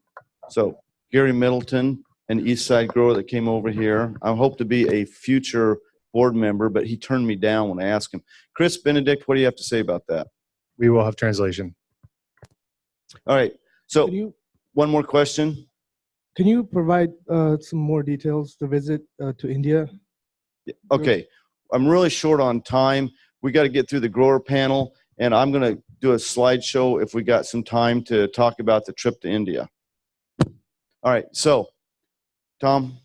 So Gary Middleton, an East Side grower that came over here. I hope to be a future board member, but he turned me down when I asked him. Chris Benedict, what do you have to say about that? We will have translation. All right. So Can you one more question. can you provide some more details to visit to India? Okay. I'm really short on time. We got to get through the grower panel, and I'm going to do a slideshow if we got some time to talk about the trip to India. All right. So, Tom.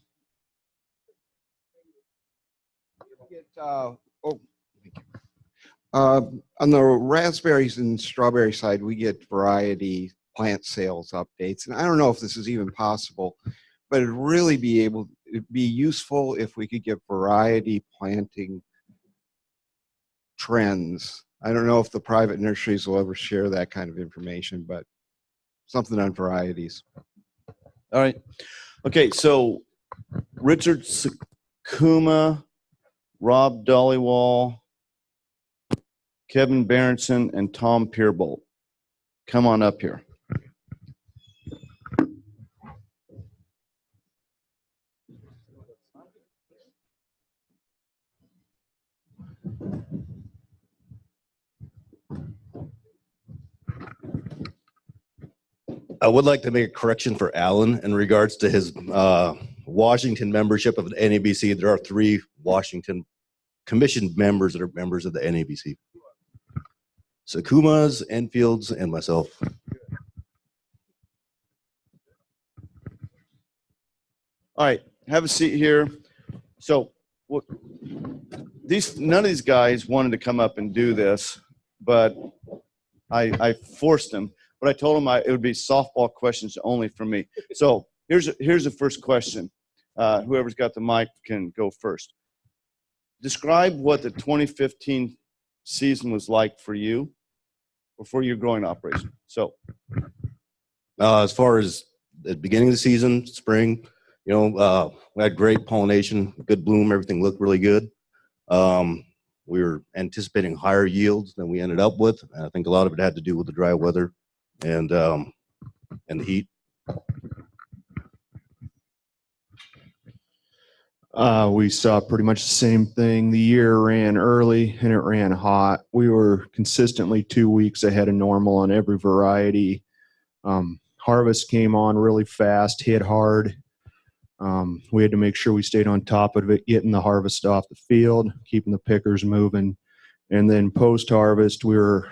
On the raspberries and strawberry side, we get variety plant sales updates. And I don't know if this is even possible, but it'd be useful if we could get variety planting trends. I don't know if the private nurseries will ever share that kind of information, but something on varieties. All right. Okay. So, Richard Sakuma, Rob Dollywall, Kevin Berenson, and Tom Peerbolt. Come on up here. I would like to make a correction for Alan in regards to his Washington membership of the NABC. There are 3 Washington commissioned members that are members of the NABC. Sakumas, Enfields, and myself. All right, have a seat here. So, none of these guys wanted to come up and do this, but I forced them. But I told them it would be softball questions only for me. So here's the first question. Whoever's got the mic can go first. Describe what the 2015 season was like for you or for your growing operation. So, As far as the beginning of the season, spring, we had great pollination, good bloom, everything looked really good. We were anticipating higher yields than we ended up with. And I think a lot of it had to do with the dry weather and the heat. We saw pretty much the same thing. The year ran early and it ran hot. We were consistently 2 weeks ahead of normal on every variety. Harvest came on really fast, hit hard. We had to make sure we stayed on top of it, getting the harvest off the field, keeping the pickers moving. And then post-harvest, we were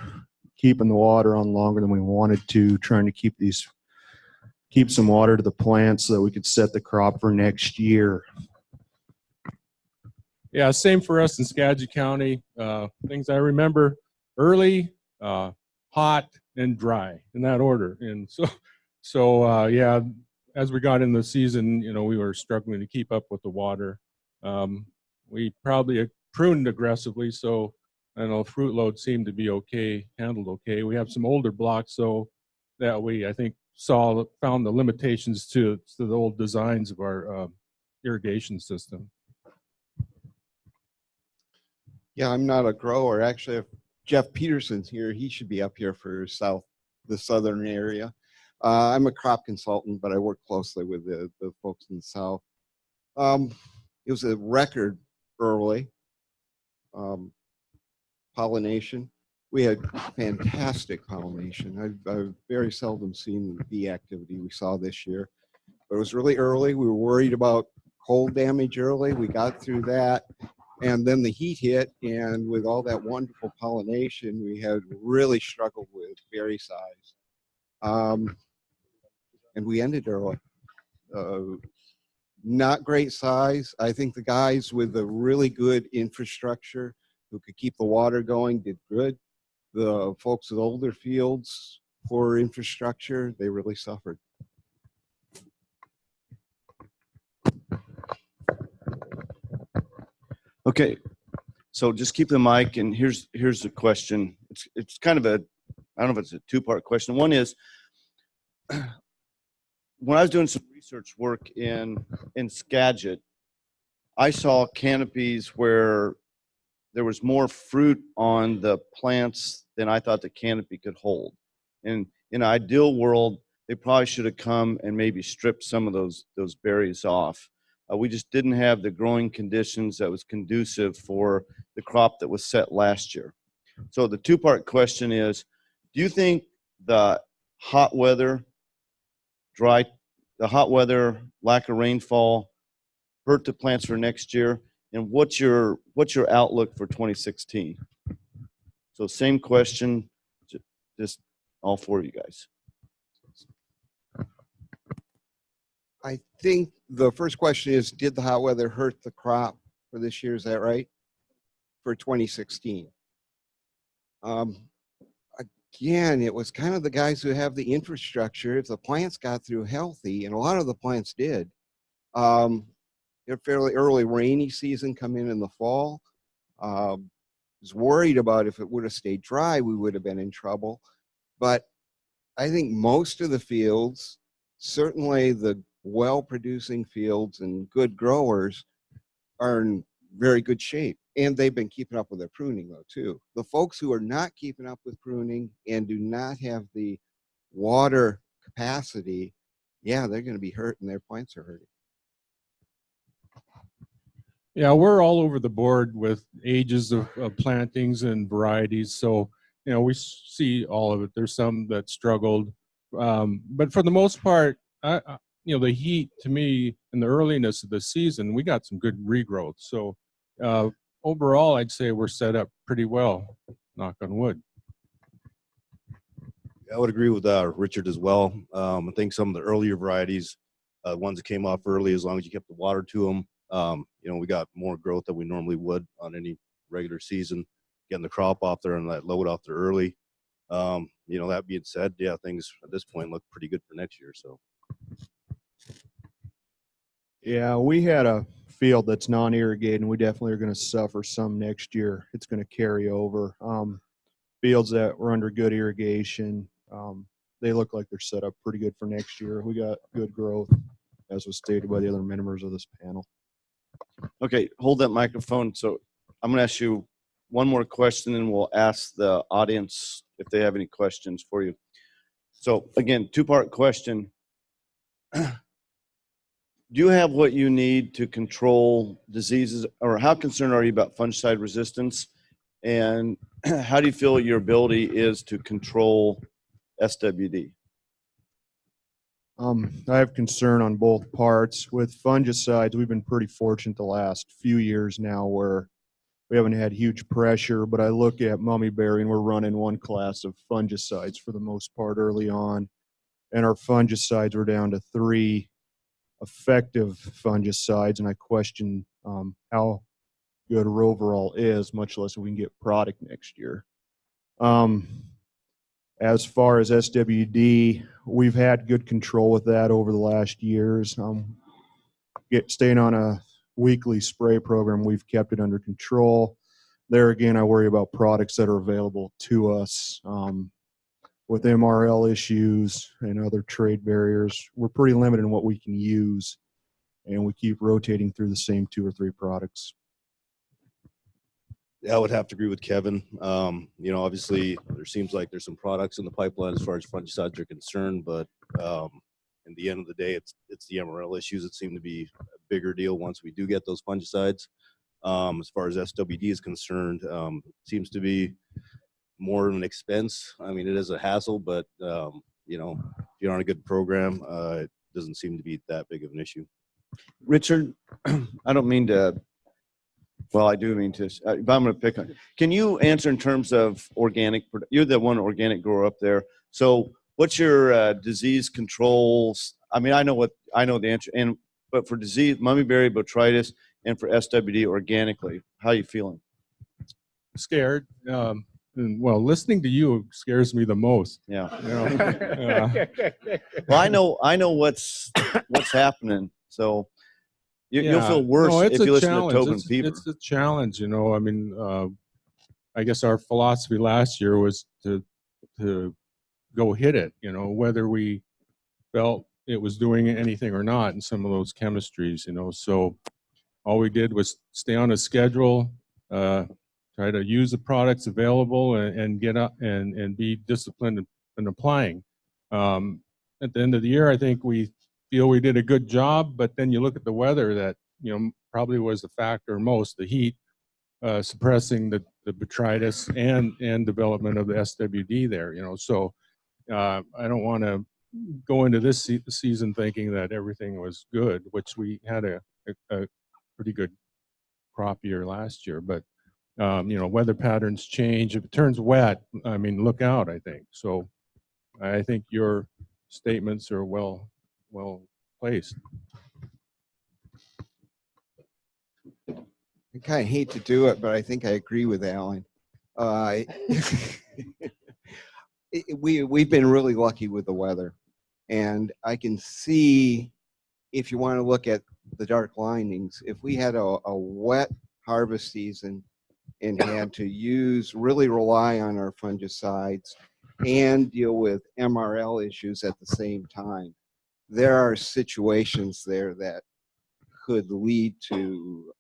keeping the water on longer than we wanted to, trying to keep some water to the plants so that we could set the crop for next year. Yeah, same for us in Skagit County. Things I remember: early, hot, and dry, in that order. And so yeah, as we got in the season, we were struggling to keep up with the water. We probably pruned aggressively, so I know fruit load seemed to be okay, handled okay. We have some older blocks, so that we, I think, found the limitations to the old designs of our irrigation system. Yeah, I'm not a grower. Actually, if Jeff Peterson's here, he should be up here for the southern area. I'm a crop consultant, but I work closely with the folks in the south. It was a record early. pollination. We had fantastic pollination. I've very seldom seen the bee activity we saw this year. But it was really early. We were worried about cold damage early. We got through that. And then the heat hit, and with all that wonderful pollination, we had really struggled with berry size. And we ended early. Not great size. I think the guys with the really good infrastructure who could keep the water going did good. The folks with older fields, poor infrastructure, they really suffered. Okay, so just keep the mic, and here's the question. It's kind of a, I don't know if it's a two-part question. One is, when I was doing some research work in Skagit, I saw canopies where there was more fruit on the plants than I thought the canopy could hold. And in an ideal world, they probably should have come and maybe stripped some of those berries off. We just didn't have the growing conditions that was conducive for the crop that was set last year. So the two-part question is, do you think the hot weather, lack of rainfall hurt the plants for next year? And what's your outlook for 2016? So same question, just all four of you guys. I think the first question is, did the hot weather hurt the crop for this year? Is that right? For 2016. Again, it was kind of the guys who have the infrastructure. If the plants got through healthy, and a lot of the plants did, a fairly early rainy season come in the fall. Was worried about if it would have stayed dry, we would have been in trouble. But I think most of the fields, certainly the well-producing fields and good growers, are in very good shape. And they've been keeping up with their pruning, though, too. The folks who are not keeping up with pruning and do not have the water capacity, yeah, they're going to be hurt, and their plants are hurting. Yeah, we're all over the board with ages of plantings and varieties. So, we see all of it. There's some that struggled. But for the most part, the heat, to me, in the earliness of the season, we got some good regrowth. So overall, I'd say we're set up pretty well, knock on wood. I would agree with Richard as well. I think some of the earlier varieties, ones that came off early, as long as you kept the water to them, we got more growth than we normally would on any regular season. Getting the crop off there and that load off there early. That being said, yeah, things at this point look pretty good for next year. So. Yeah, we had a field that's non-irrigated, and we definitely are going to suffer some next year. It's going to carry over. Fields that were under good irrigation, they look like they're set up pretty good for next year. We got good growth, as was stated by the other members of this panel. Okay, hold that microphone. So I'm going to ask you one more question, and we'll ask the audience if they have any questions for you. So again, two-part question. Do you have what you need to control diseases, or how concerned are you about fungicide resistance? And how do you feel your ability is to control SWD? I have concern on both parts. With fungicides, we've been pretty fortunate the last few years now where we haven't had huge pressure, but I look at mummyberry and we're running one class of fungicides for the most part early on, and our fungicides were down to 3 effective fungicides, and I question how good Roverall is, much less if we can get product next year. As far as SWD, we've had good control with that over the last years. Staying on a weekly spray program, we've kept it under control. There again, I worry about products that are available to us. With MRL issues and other trade barriers, we're pretty limited in what we can use, and we keep rotating through the same 2 or 3 products. Yeah, I would have to agree with Kevin. Obviously there seems like there's some products in the pipeline as far as fungicides are concerned, but in the end of the day, it's the MRL issues that seem to be a bigger deal once we do get those fungicides. As far as SWD is concerned, seems to be more of an expense. I mean, it is a hassle, but you know, if you're on a good program, it doesn't seem to be that big of an issue. Richard, I don't mean to, well, I do mean to, but I'm going to pick on. Can you answer in terms of organic? You're the one organic grower up there. So what's your disease controls? I mean, I know the answer, but for disease, mummyberry, botrytis, and for SWD organically, how are you feeling? Scared. And, well, listening to you scares me the most. Yeah. You know? Well, I know what's happening. So you'll feel worse no, it's if you a listen challenge. to Tobin Peever. It's a challenge, you know. I mean, I guess our philosophy last year was to go hit it, you know, whether we felt it was doing anything or not in some of those chemistries, you know. So all we did was stay on a schedule, try to use the products available, and get up and be disciplined in applying. At the end of the year, I think we feel we did a good job, but then you look at the weather that, you know, probably was the factor most, the heat, suppressing the botrytis and development of the SWD there, you know. So I don't want to go into this season thinking that everything was good, which we had a pretty good crop year last year. But, you know, weather patterns change. If it turns wet, I mean, look out, I think. So I think your statements are well placed. I kind of hate to do it, but I think I agree with Alan. We've been really lucky with the weather, and I can see, if you want to look at the dark linings, if we had a wet harvest season and had to really rely on our fungicides and deal with MRL issues at the same time, there are situations there that could lead to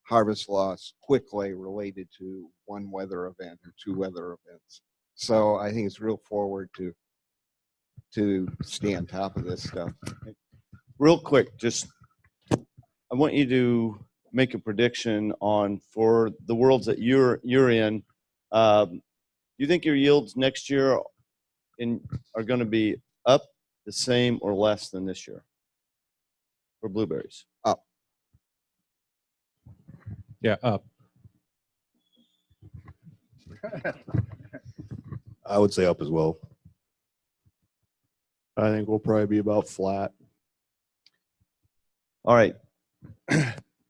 harvest loss quickly related to one weather event or two weather events. So I think it's real forward to stay on top of this stuff. Real quick, just I want you to make a prediction on for the worlds that you're in. You think your yields next year are going to be up, the same, or less than this year for blueberries? Up. Yeah, up. I would say up as well. I think we'll probably be about flat. All right.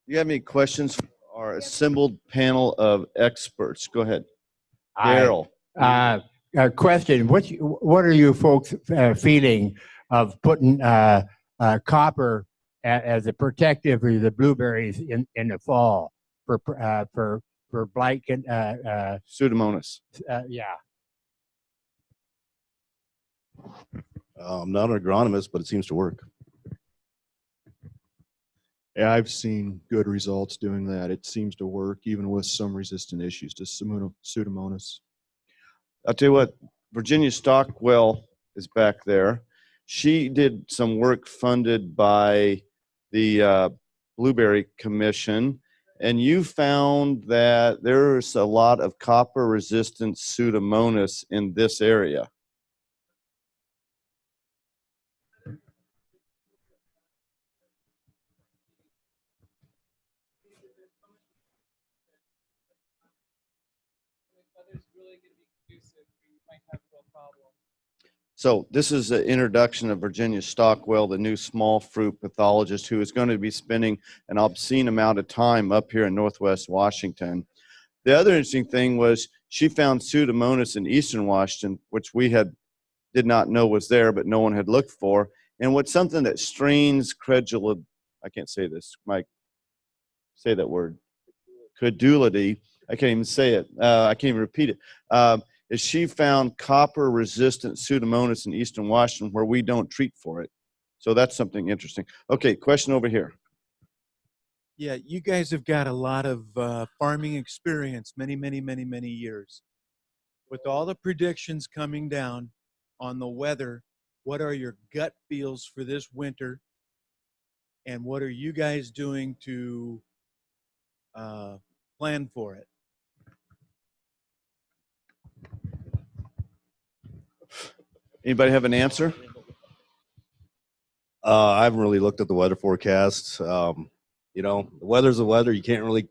You have any questions for our assembled panel of experts? Go ahead. Daryl. A question: what are you folks feeling of putting copper as a protective for the blueberries in the fall for blight and Pseudomonas. yeah. I'm not an agronomist, but it seems to work. Yeah, I've seen good results doing that. It seems to work even with some resistant issues to Pseudomonas. I'll tell you what, Virginia Stockwell is back there. She did some work funded by the Blueberry Commission, and you found that there's a lot of copper-resistant Pseudomonas in this area. So this is an introduction of Virginia Stockwell, the new small fruit pathologist who is going to be spending an obscene amount of time up here in Northwest Washington. The other interesting thing was she found Pseudomonas in Eastern Washington, which we did not know was there, but no one had looked for. And what's something that strains credulity, I can't say this, Mike, say that word, credulity, I can't even say it, I can't even repeat it, is she found copper-resistant Pseudomonas in Eastern Washington where we don't treat for it. So that's something interesting. Okay, question over here. Yeah, you guys have got a lot of farming experience, many years. With all the predictions coming down on the weather, what are your gut feels for this winter? And what are you guys doing to plan for it. Anybody have an answer? I haven't really looked at the weather forecasts. You know, the weather's the weather. You can't really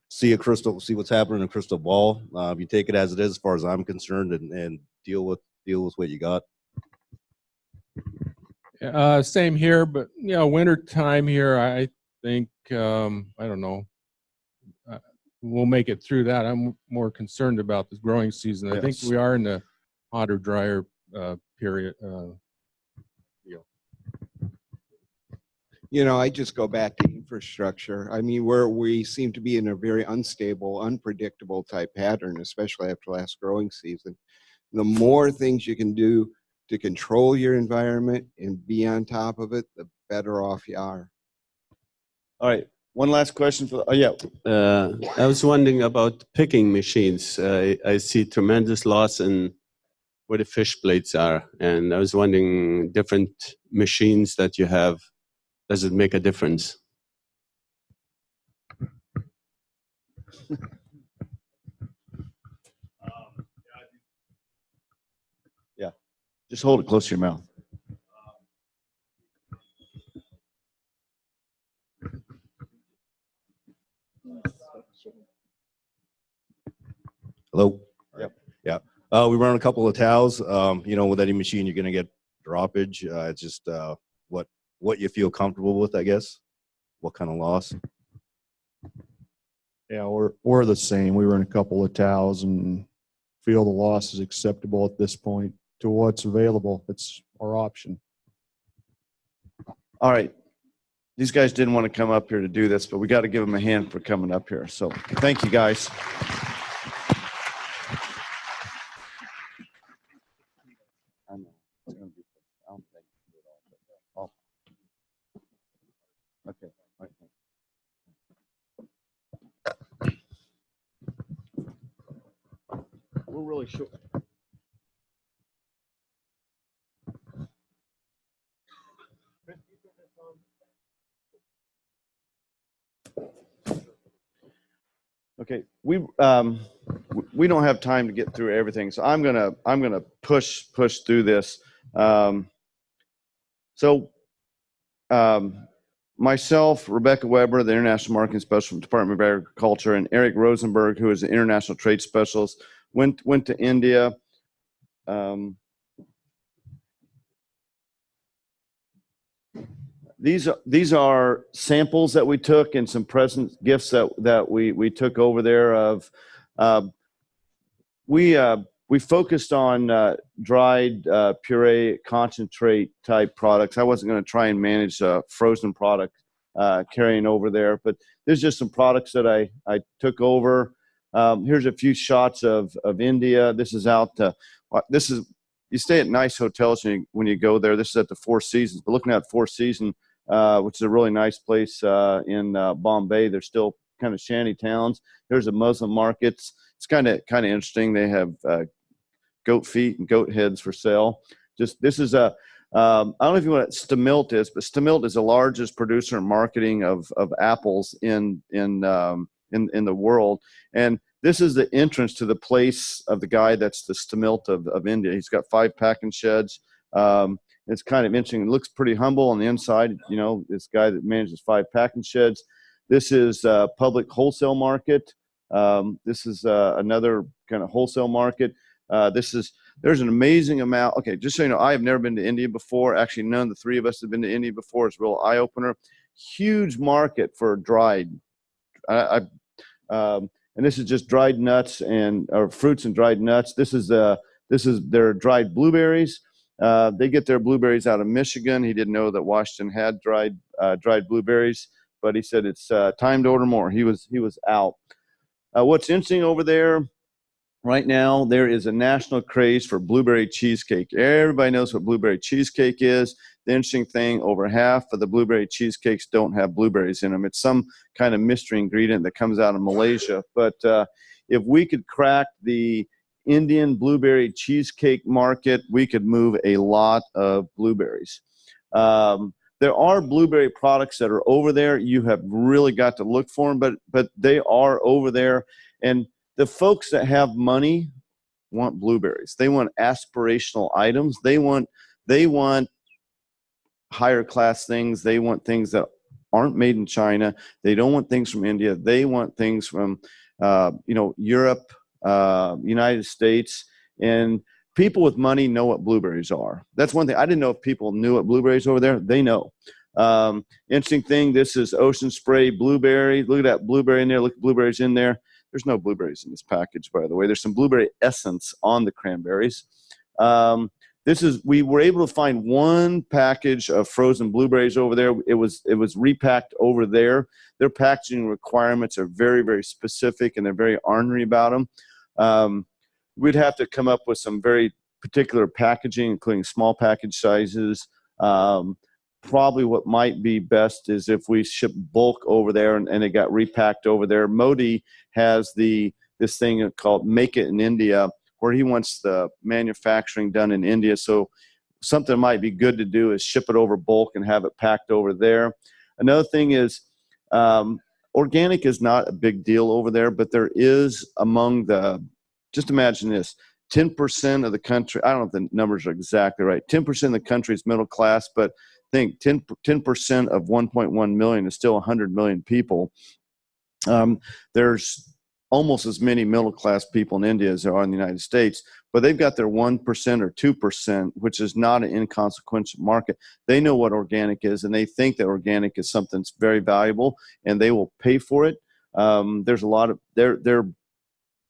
see what's happening in a crystal ball. You take it as it is, as far as I'm concerned, and deal with what you got. Same here, but you know, winter time here, I think I don't know. We'll make it through that. I'm more concerned about the growing season. I think Yes. we are in the hotter, drier period. You know, I just go back to infrastructure. I mean, we seem to be in a very unstable, unpredictable type pattern, especially after last growing season. The more things you can do to control your environment and be on top of it, the better off you are. All right. One last question for. Oh yeah. I was wondering about picking machines. I see tremendous loss in where the fish plates are, and I was wondering different machines that you have. Does it make a difference? Yeah. Just hold it close to your mouth. Hello. Yep. Yeah. We run a couple of towels. You know, with any machine, you're gonna get droppage. It's just what you feel comfortable with, I guess. What kind of loss? Yeah, we're the same. We run a couple of towels and feel the loss is acceptable at this point to what's available. It's our option. All right. These guys didn't want to come up here to do this, but we got to give them a hand for coming up here. So thank you, guys. I know. It's gonna be, I don't think it's all, but, okay. We're really short. Okay, we don't have time to get through everything, so I'm gonna push through this. Myself, Rebecca Weber, the International Marketing Specialist from the Department of Agriculture, and Eric Rosenberg, who is the International Trade Specialist, went to India. These are samples that we took and some present gifts that we took over there. We focused on dried puree concentrate type products. I wasn't going to try and manage frozen product carrying over there, but there's just some products that I took over. Here's a few shots of India. This is out. You stay at nice hotels when you go there. This is at the Four Seasons. But looking at Four Seasons, which is a really nice place in Bombay. They're still kind of shanty towns. There's a Muslim markets. It's kind of interesting. They have goat feet and goat heads for sale. This is a I don't know if you know what Stamilt is, but Stamilt is the largest producer and marketing of apples in the world. And this is the entrance to the place of the guy that's the Stamilt of India. He's got 5 packing sheds. It's kind of interesting. It looks pretty humble on the inside. You know, this guy that manages 5 packing sheds. This is public wholesale market. This is another kind of wholesale market. There's an amazing amount. Okay, just so you know, I have never been to India before. Actually, none of the 3 of us have been to India before. It's a real eye opener. Huge market for dried. And this is just dried nuts or fruits and dried nuts. This is their dried blueberries. They get their blueberries out of Michigan. He didn't know that Washington had dried blueberries, but he said it's time to order more. He was out. What's interesting over there right now, there is a national craze for blueberry cheesecake. Everybody knows what blueberry cheesecake is. The interesting thing, over half of the blueberry cheesecakes don't have blueberries in them. It's some kind of mystery ingredient that comes out of Malaysia. But if we could crack the Indian blueberry cheesecake market, we could move a lot of blueberries. there are blueberry products that are over there. You have really got to look for them, but they are over there. And the folks that have money want blueberries. They want aspirational items. They want higher class things. They want things that aren't made in China. They don't want things from India. They want things from, Europe, United States. And people with money know what blueberries are. That's one thing. I didn't know if people knew what blueberries over there. They know. Interesting thing, this is Ocean Spray blueberry. Look at that blueberry in there. Look at blueberries in there. There's no blueberries in this package, by the way. There's some blueberry essence on the cranberries. We were able to find one package of frozen blueberries over there. It was repacked over there. Their packaging requirements are very, very specific, and they're very ornery about them. We'd have to come up with some very particular packaging, including small package sizes. Probably what might be best is if we ship bulk over there and it got repacked over there. Modi has this thing called Make It in India, where he wants the manufacturing done in India. So something might be good to do is ship it over bulk and have it packed over there. Another thing is organic is not a big deal over there, but there is just imagine this, 10% of the country, I don't know if the numbers are exactly right, 10% of the country is middle class, but think 10% of 1.1 million is still 100 million people. There's almost as many middle class people in India as there are in the United States, but they've got their 1% or 2%, which is not an inconsequential market. They know what organic is, and they think that organic is something that's very valuable, and they will pay for it. There's a lot of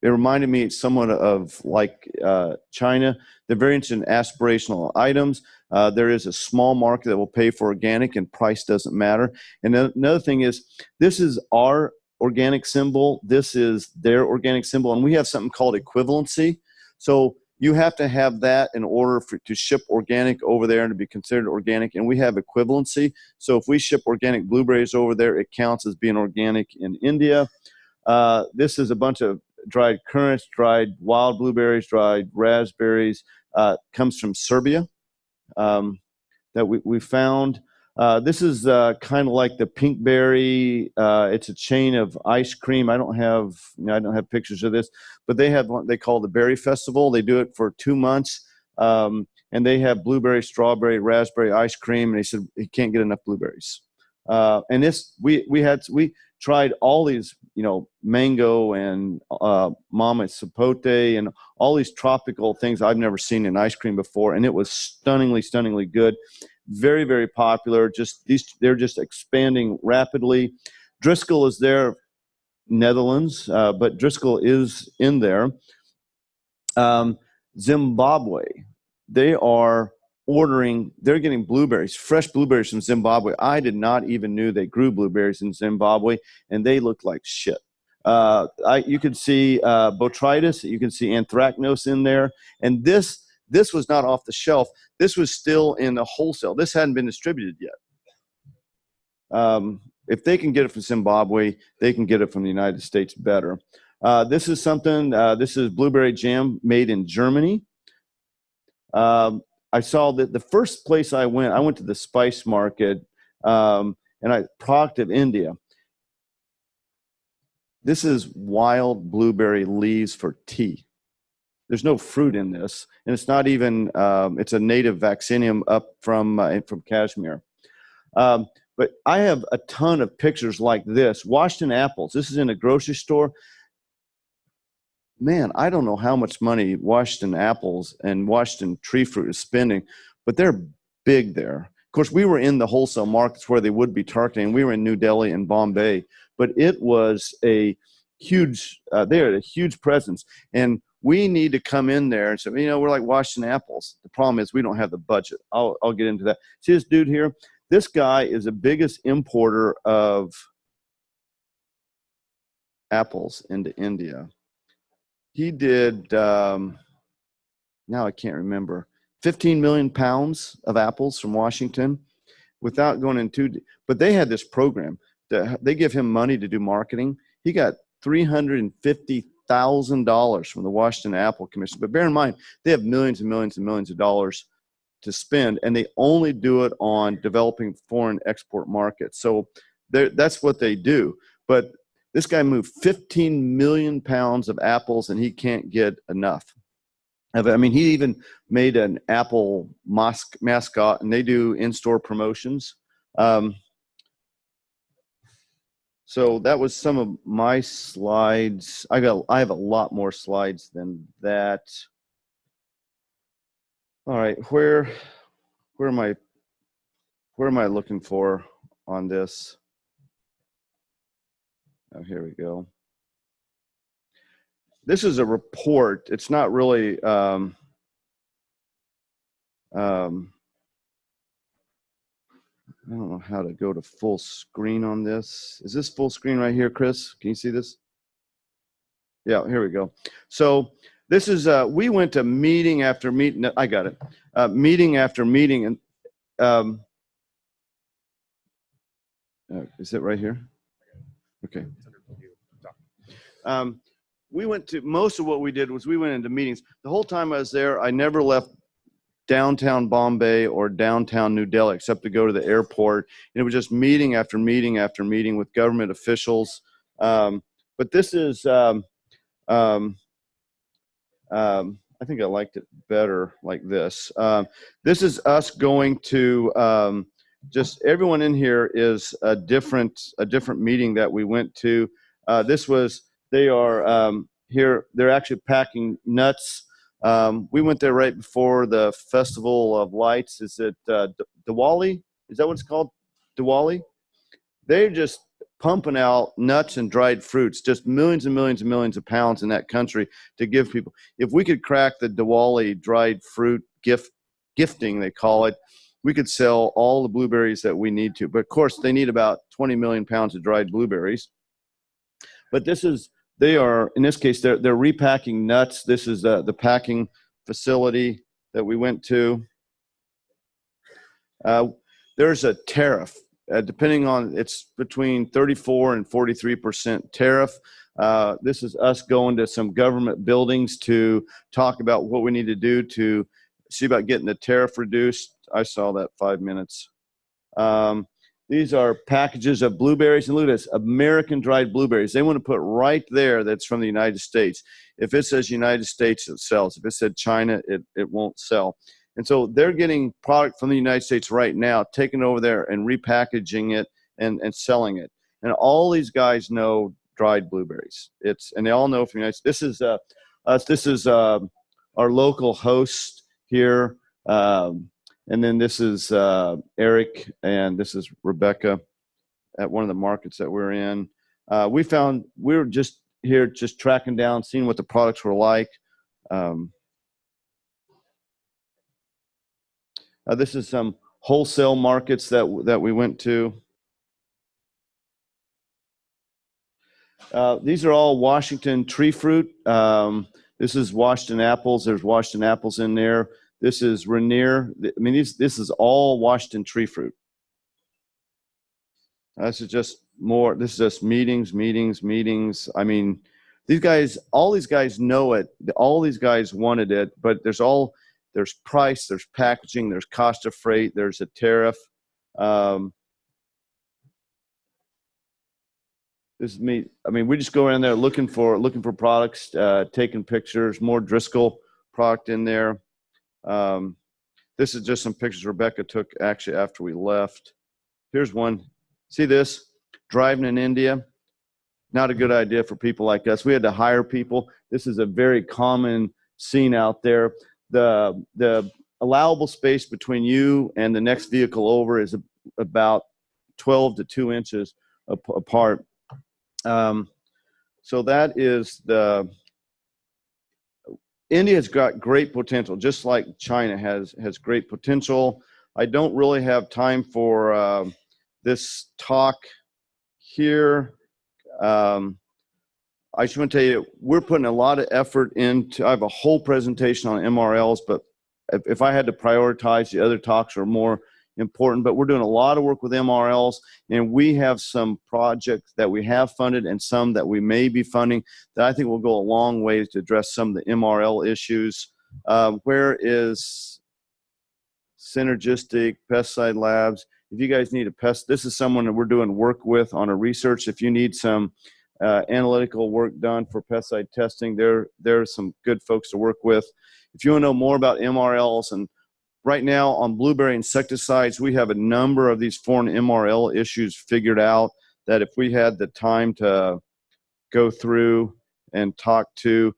it reminded me somewhat of like China. They're very interested in aspirational items. There is a small market that will pay for organic, and price doesn't matter. And another thing is, this is our organic symbol. This is their organic symbol. And we have something called equivalency. So you have to have that in order to ship organic over there and to be considered organic. And we have equivalency. So if we ship organic blueberries over there, it counts as being organic in India. This is a bunch of dried currants, dried wild blueberries, dried raspberries. Comes from Serbia that we found. This is kind of like the pink berry. It's a chain of ice cream. I don't have pictures of this, but they have what they call the Berry Festival. They do it for 2 months, and they have blueberry, strawberry, raspberry ice cream. And he said he can't get enough blueberries. And this we tried all these, mango and mama sapote and all these tropical things I've never seen in ice cream before, and it was stunningly good. Very, very popular. They're just expanding rapidly. Driscoll is there, Netherlands, but Driscoll is in there. Zimbabwe, they're getting blueberries, fresh blueberries from Zimbabwe. I did not even knew they grew blueberries in Zimbabwe, and they look like shit. You can see botrytis, you can see anthracnose in there, and this was not off the shelf. This was still in the wholesale. This hadn't been distributed yet. If they can get it from Zimbabwe, they can get it from the United States better. This is blueberry jam made in Germany. I saw that the first place I went to the spice market, product of India. This is wild blueberry leaves for tea. There's no fruit in this, and it's not even. It's a native vaccinium up from Kashmir. But I have a ton of pictures like this. Washington apples. This is in a grocery store. Man, I don't know how much money Washington apples and Washington tree fruit is spending, but they're big there. Of course, we were in the wholesale markets where they would be targeting. We were in New Delhi and Bombay, but it was a huge, they had a huge presence. And we need to come in there and say, we're like Washington apples. The problem is we don't have the budget. I'll get into that. See this dude here? This guy is the biggest importer of apples into India. He did, now I can't remember, 15 million pounds of apples from Washington without going into, but they had this program that they give him money to do marketing. He got $350,000 from the Washington Apple Commission. But bear in mind, they have millions and millions and millions of dollars to spend, and they only do it on developing foreign export markets. So that's what they do. But this guy moved 15 million pounds of apples, and he can't get enough. I mean, he even made an apple mascot, and they do in-store promotions. So that was some of my slides. I have a lot more slides than that. All right, where am I looking for on this? Oh, here we go. This is a report. It's not really I don't know how to go to full screen on this. Is this full screen right here, Chris? Can you see this? Yeah, here we go. So this is, we went to meeting after meeting. I got it. Meeting after meeting. And is it right here? Okay. We went to, most of what we did was we went into meetings. The whole time I was there, I never left downtown Bombay or downtown New Delhi except to go to the airport. And it was just meeting after meeting after meeting with government officials. But this is, I think I liked it better like this. This is us going to, just everyone in here is a different meeting that we went to. This was, they are here, they're actually packing nuts. We went there right before the Festival of Lights. Is it Diwali? Is that what it's called? Diwali? They're just pumping out nuts and dried fruits, just millions and millions and millions of pounds in that country to give people. If we could crack the Diwali dried fruit gifting, they call it, we could sell all the blueberries that we need to. But of course, they need about 20 million pounds of dried blueberries. But this is, they are, in this case, they're repacking nuts. This is the packing facility that we went to. There's a tariff, depending on, it's between 34 and 43% tariff. This is us going to some government buildings to talk about what we need to do to see about getting the tariff reduced. I saw that 5 minutes. These are packages of blueberries, and look at this, American dried blueberries. They want to put right there that's from the United States. If it says United States, it sells. If it said China, it won't sell. And so they're getting product from the United States right now, taking over there and repackaging it and selling it. And all these guys know dried blueberries. And they all know from the United States. This is us. This is our local host here. And then this is Eric, and this is Rebecca at one of the markets that we're in. We were just here just tracking down, seeing what the products were like. This is some wholesale markets that we went to. These are all Washington tree fruit. This is Washington apples. There's Washington apples in there. This is Rainier. I mean, this is all Washington tree fruit. This is just more. This is just meetings. I mean, these guys, all these guys know it. All these guys wanted it, but there's price, there's packaging, there's cost of freight, there's a tariff. This is me. I mean, we just go around there looking for products, taking pictures. More Driscoll product in there. This is just some pictures Rebecca took actually after we left. Here's one. See this? Driving in India. Not a good idea for people like us. We had to hire people. This is a very common scene out there. The allowable space between you and the next vehicle over is about 12 to 2 inches apart. So that is India's got great potential, just like China has great potential. I don't really have time for this talk here. I just want to tell you, we're putting a lot of effort into, I have a whole presentation on MRLs, but if I had to prioritize, the other talks are more important. But we're doing a lot of work with MRLs, and we have some projects that we have funded and some that we may be funding that I think will go a long way to address some of the MRL issues. Where is Synergistic, Pesticide Labs. If you guys need a pest, this is someone that we're doing work with on a research. If you need some analytical work done for pesticide testing, there's some good folks to work with. If you want to know more about MRLs, and right now on blueberry insecticides, we have a number of these foreign MRL issues figured out that if we had the time to go through and talk to,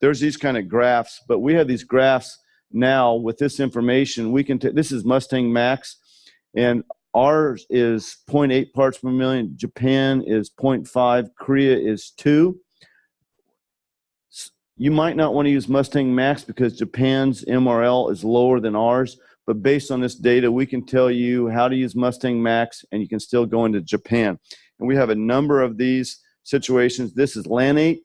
there's these kind of graphs, but we have these graphs now with this information. We can this is Mustang Max, and ours is 0.8 parts per million. Japan is 0.5. Korea is 2. You might not want to use Mustang Max because Japan's MRL is lower than ours, but based on this data, we can tell you how to use Mustang Max, and you can still go into Japan. And we have a number of these situations. This is Lanate.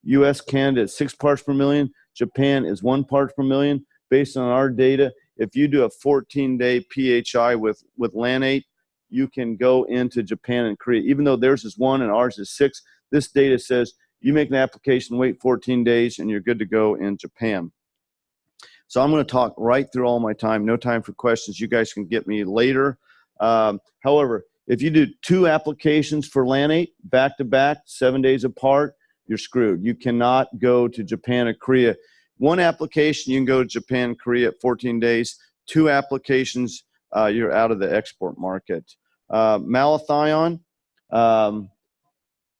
US, Canada is 6 parts per million. Japan is 1 part per million. Based on our data, if you do a 14-day PHI with Lanate, you can go into Japan and Korea. Even though theirs is 1 and ours is 6, this data says you make an application, wait 14 days, and you're good to go in Japan. So I'm going to talk right through all my time. No time for questions. You guys can get me later. However, if you do 2 applications for Lanate back-to-back, 7 days apart, you're screwed. You cannot go to Japan or Korea. 1 application, you can go to Japan and Korea at 14 days. 2 applications, you're out of the export market. Malathion,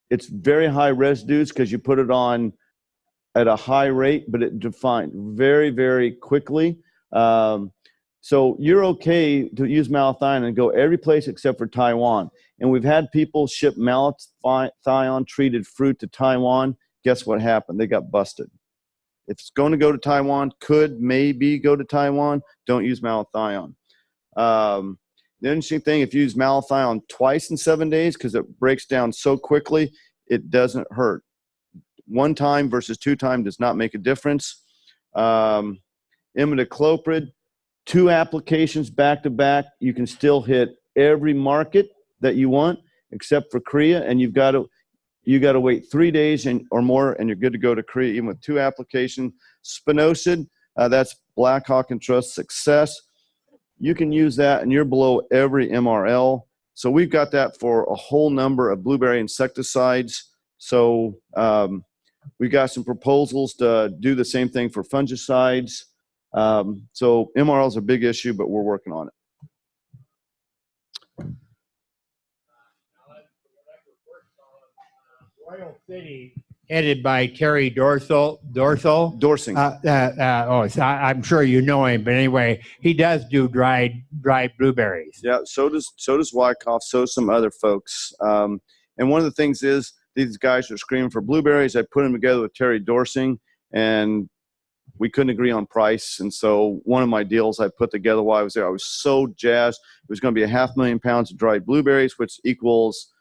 it's very high residues because you put it on at a high rate, but it defined very, very quickly. So you're okay to use malathion and go every place except for Taiwan. And we've had people ship malathion treated fruit to Taiwan. Guess what happened? They got busted. If it's going to go to Taiwan, maybe go to Taiwan, don't use malathion. The interesting thing, if you use malathion twice in 7 days, because it breaks down so quickly, it doesn't hurt. 1 time versus 2 times does not make a difference. Imidacloprid, 2 applications back-to-back, you can still hit every market that you want except for Korea, and you got to wait 3 days or more, and you're good to go to Korea even with 2 applications. Spinosad, that's Blackhawk and Trust Success. You can use that, and you're below every MRL. So we've got that for a whole number of blueberry insecticides. So we got some proposals to do the same thing for fungicides. So MRL is a big issue, but we're working on it. Royal City, headed by Terry Dorsing. I'm sure you know him, but anyway, he does do dried blueberries. Yeah, so does Wyckoff, so does some other folks. And one of the things is these guys are screaming for blueberries. I put them together with Terry Dorsing, and we couldn't agree on price. And so one of my deals I put together while I was there, I was so jazzed. It was going to be 500,000 pounds of dried blueberries, which equals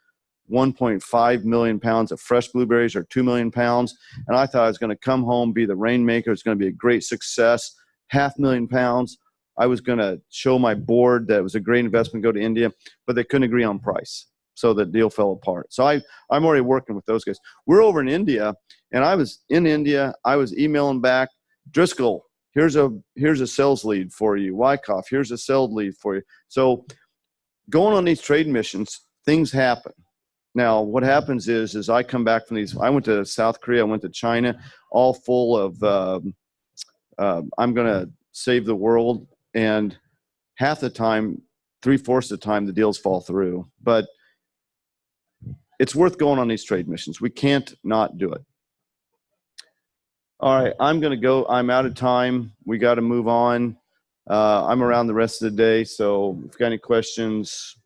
1.5 million pounds of fresh blueberries, or 2 million pounds. And I thought I was going to come home, be the rainmaker. It's going to be a great success. 500,000 pounds. I was going to show my board that it was a great investment, go to India, but they couldn't agree on price. So the deal fell apart. So I'm already working with those guys. We're over in India, and I was in India. I was emailing back, Driscoll, here's a sales lead for you. Wyckoff, here's a sales lead for you. So going on these trade missions, things happen. Now, what happens is I come back from these. I went to South Korea. I went to China, all full of I'm going to save the world. And half the time, 3/4 of the time, the deals fall through. But it's worth going on these trade missions. We can't not do it. All right, I'm going to go. I'm out of time. We got to move on. I'm around the rest of the day. So if you've got any questions,